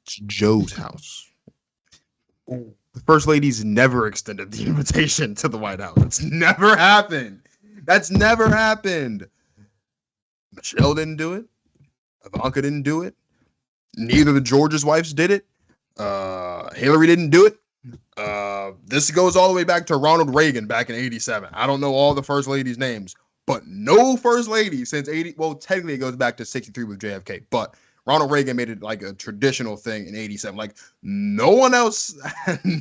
It's Joe's house. The First Lady's never extended the invitation to the White House. It's never happened. That's never happened. Michelle didn't do it. Ivanka didn't do it. Neither of the George's wives did it. Hillary didn't do it. This goes all the way back to Ronald Reagan back in 87. I don't know all the first ladies' names, but no first lady since 80. Well, technically it goes back to 63 with JFK, but Ronald Reagan made it like a traditional thing in 87. Like no one else,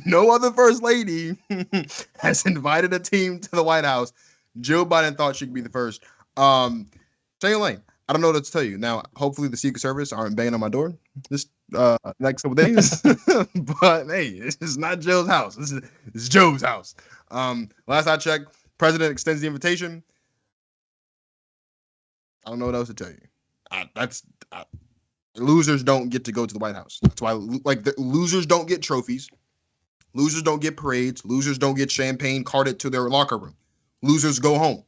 no other first lady has invited a team to the White House. Jill Biden thought she could be the first. Shane Lane, I don't know what to tell you. Now, hopefully the Secret Service aren't banging on my door this next couple days. But hey, this is not Jill's house. This is Joe's house. Last I checked, President extends the invitation. I don't know what else to tell you. Losers don't get to go to the White House. That's why, like, the losers don't get trophies. Losers don't get parades. Losers don't get champagne carted to their locker room. Losers go home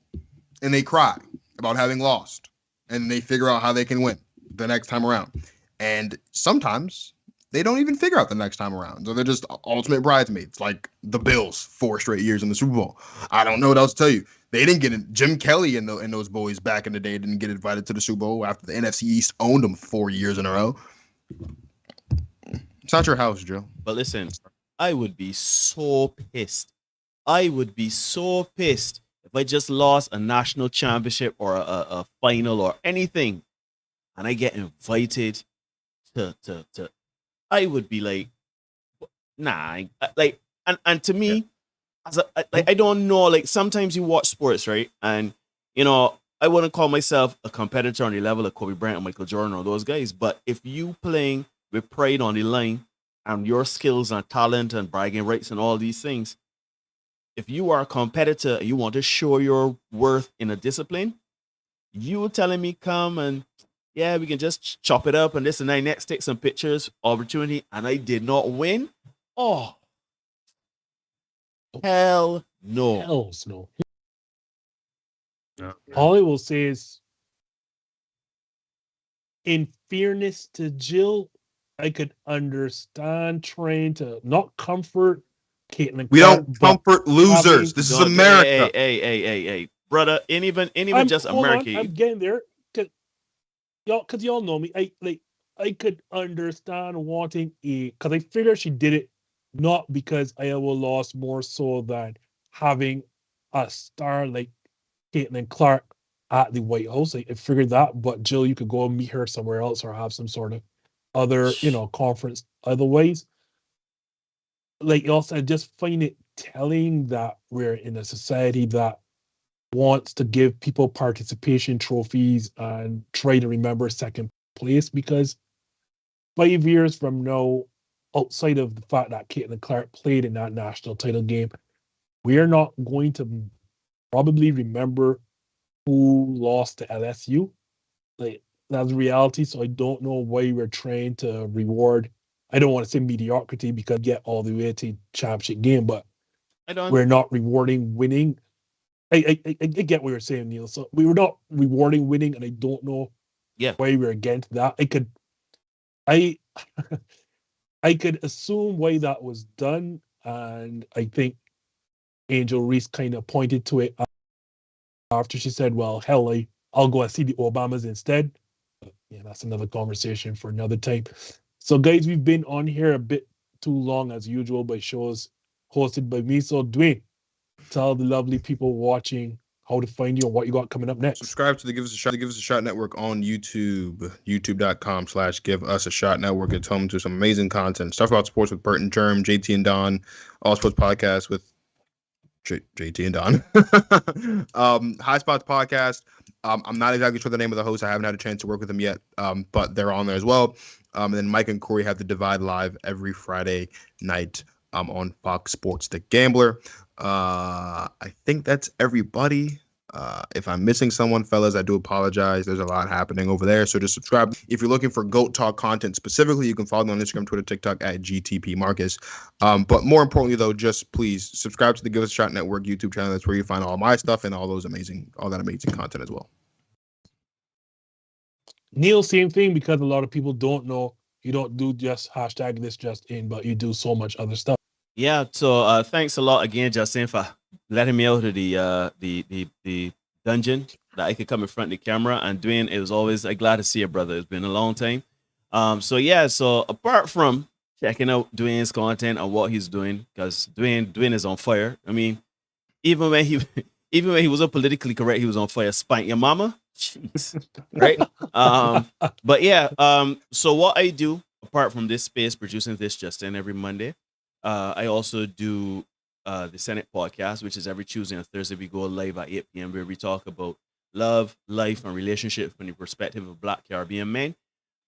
and they cry about having lost, and they figure out how they can win the next time around. And sometimes they don't even figure out the next time around. So they're just ultimate bridesmaids, like the Bills 4 straight years in the Super Bowl. I don't know what else to tell you. They didn't get it. Jim Kelly and those boys back in the day didn't get invited to the Super Bowl after the NFC East owned them 4 years in a row. It's not your house, Joe. But listen, I would be so pissed. I would be so pissed if I just lost a national championship or a final or anything, and I get invited to I would be like, nah, like, and to me, I don't know, like, sometimes you watch sports, right? And, you know, I wouldn't call myself a competitor on the level of Kobe Bryant or Michael Jordan or those guys, but if you playing with pride on the line and your skills and talent and bragging rights and all these things, if you are a competitor and you want to show your worth in a discipline, you telling me come and, yeah, we can just chop it up and this and that, next take some pictures, opportunity, and I did not win? Oh, hell no. Hells no. No. All I will say is, in fairness to Jill, I could understand trying to not comfort Caitlin. We Clark, don't but comfort losers. This is Don't- America. Hey, brother, ain't even I'm- just hold on, America. I'm getting there. Cause y'all know me. I could understand wanting because I figure she did it not because Iowa lost, more so than having a star like Caitlin Clark at the White House. I figured that, but Jill, you could go and meet her somewhere else or have some sort of other, conference otherwise. Like also, I just find it telling that we're in a society that wants to give people participation trophies and try to remember second place, because 5 years from now, outside of the fact that Caitlin Clark played in that national title game, we are not going to probably remember who lost to LSU. Like, that's reality. So I don't know why we're trying to reward. I don't want to say mediocrity because get all the way to championship game, but we're not rewarding winning. I get what you're saying, Neil. So we were not rewarding winning, and I don't know why we're against that. I I could assume why that was done, and I think Angel Reese kind of pointed to it after she said, well, hell, I'll go and see the Obamas instead. But yeah, that's another conversation for another time. So, guys, we've been on here a bit too long, as usual, by shows hosted by me. So, Dwayne, tell the lovely people watching how to find you and what you got coming up next. Subscribe to the Give Us a Shot Network on YouTube, youtube.com/Give Us a Shot Network. It's home to some amazing content. Stuff about sports with Bert and Germ, JT and Don, All Sports Podcast with JT and Don. High Spots Podcast. I'm not exactly sure the name of the host. I haven't had a chance to work with them yet, but they're on there as well. And then Mike and Corey have the Divide live every Friday night on Fox Sports The Gambler. I think that's everybody. If I'm missing someone, fellas, I do apologize. There's a lot happening over there, so just subscribe. If you're looking for GOAT Talk content specifically, you can follow me on Instagram, Twitter, TikTok at GTP Marcus. But more importantly, though, just please subscribe to the Give Us a Shot Network YouTube channel. That's where you find all my stuff and all that amazing content as well. Neil, same thing, because a lot of people don't know you don't do just hashtag this just in, but you do so much other stuff. Yeah, so thanks a lot again, Justin, for letting me out of the dungeon. that I could come in front of the camera. And Dwayne, it was always glad to see you, brother. It's been a long time. So apart from checking out Dwayne's content and what he's doing, because Dwayne is on fire. I mean, even when he was politically correct, he was on fire. Spank your mama, jeez, right? So what I do apart from this space, producing this Justin every Monday, I also do the Senate podcast, which is every Tuesday and Thursday. We go live at 8 p.m. where we talk about love, life, and relationships from the perspective of Black Caribbean men.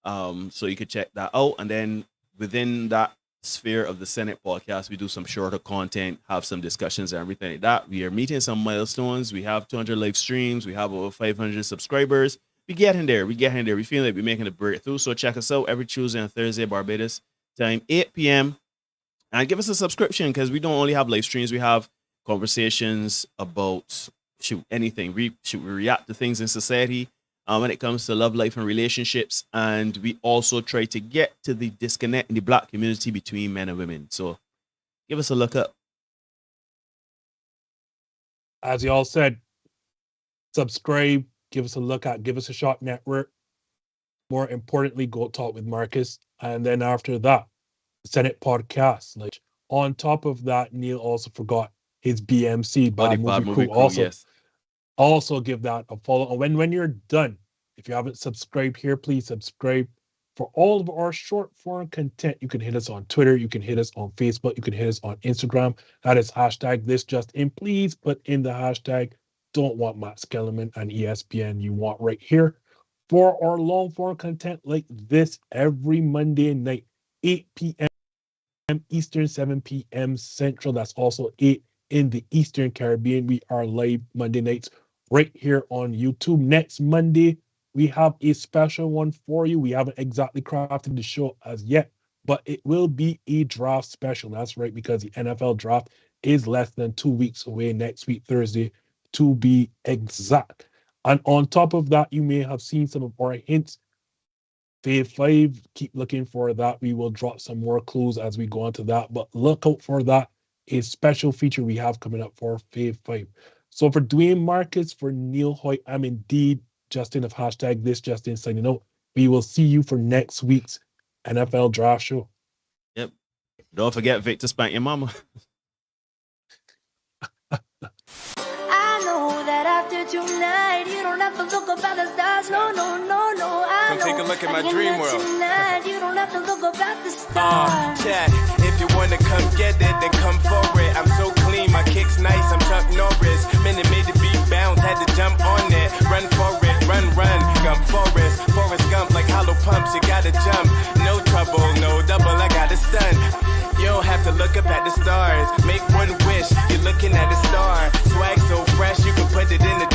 So you could check that out. And then within that sphere of the Senate podcast, we do some shorter content, have some discussions and everything like that. We are meeting some milestones. We have 200 live streams. We have over 500 subscribers. We get in there. We feel like we're making a breakthrough. So check us out every Tuesday and Thursday, Barbados time, 8 p.m. And give us a subscription, because we don't only have live streams. We have conversations about anything. We react to things in society when it comes to love, life, and relationships. And we also try to get to the disconnect in the Black community between men and women. So give us a look up. As you all said, subscribe, give us a look at, give us a shot network. More importantly, go talk with Marcus. And then after that, the Senate podcast. Like, on top of that, Neil also forgot his BMC, Bad Movie Crew. Also give that a follow. And when you're done, if you haven't subscribed here, please subscribe. For all of our short form content, you can hit us on Twitter, you can hit us on Facebook, you can hit us on Instagram. That is #ThisJustin. Please put in the hashtag don't want Matt Skellerman and ESPN. You want right here. For our long form content like this every Monday night, 8 p.m. Eastern, 7 p.m. Central. That's also 8 in the Eastern Caribbean. We are live Monday nights right here on YouTube. Next Monday, we have a special one for you. We haven't exactly crafted the show as yet, but it will be a draft special. That's right, because the NFL draft is less than 2 weeks away, next week, Thursday, to be exact. And on top of that, you may have seen some of our hints. Fave 5, keep looking for that. We will drop some more clues as we go on to that, but look out for that. A special feature we have coming up for Fave 5. So for Dwayne, Marcus, for Neil Hoyt, I'm indeed Justin of #ThisJustin signing out. We will see you for next week's NFL draft show. Yep. Don't forget Victor spank your mama. I know that after tonight, you don't have to look up at the stars. No. I Come take a look at my dream world. Tonight, you don't have to look up at the stars. Chat, if you wanna come get it, then come for it. I'm so clean, my kick's nice, I'm Chuck Norris. Minute made the beat bounce, had to jump on it. Run for it, run, Gump Forrest Gump like hollow pumps, you gotta jump. No trouble, no double, I got a stun. You don't have to look up at the stars. Make one wish, you're looking at a star. Swag so fresh, you can put it in the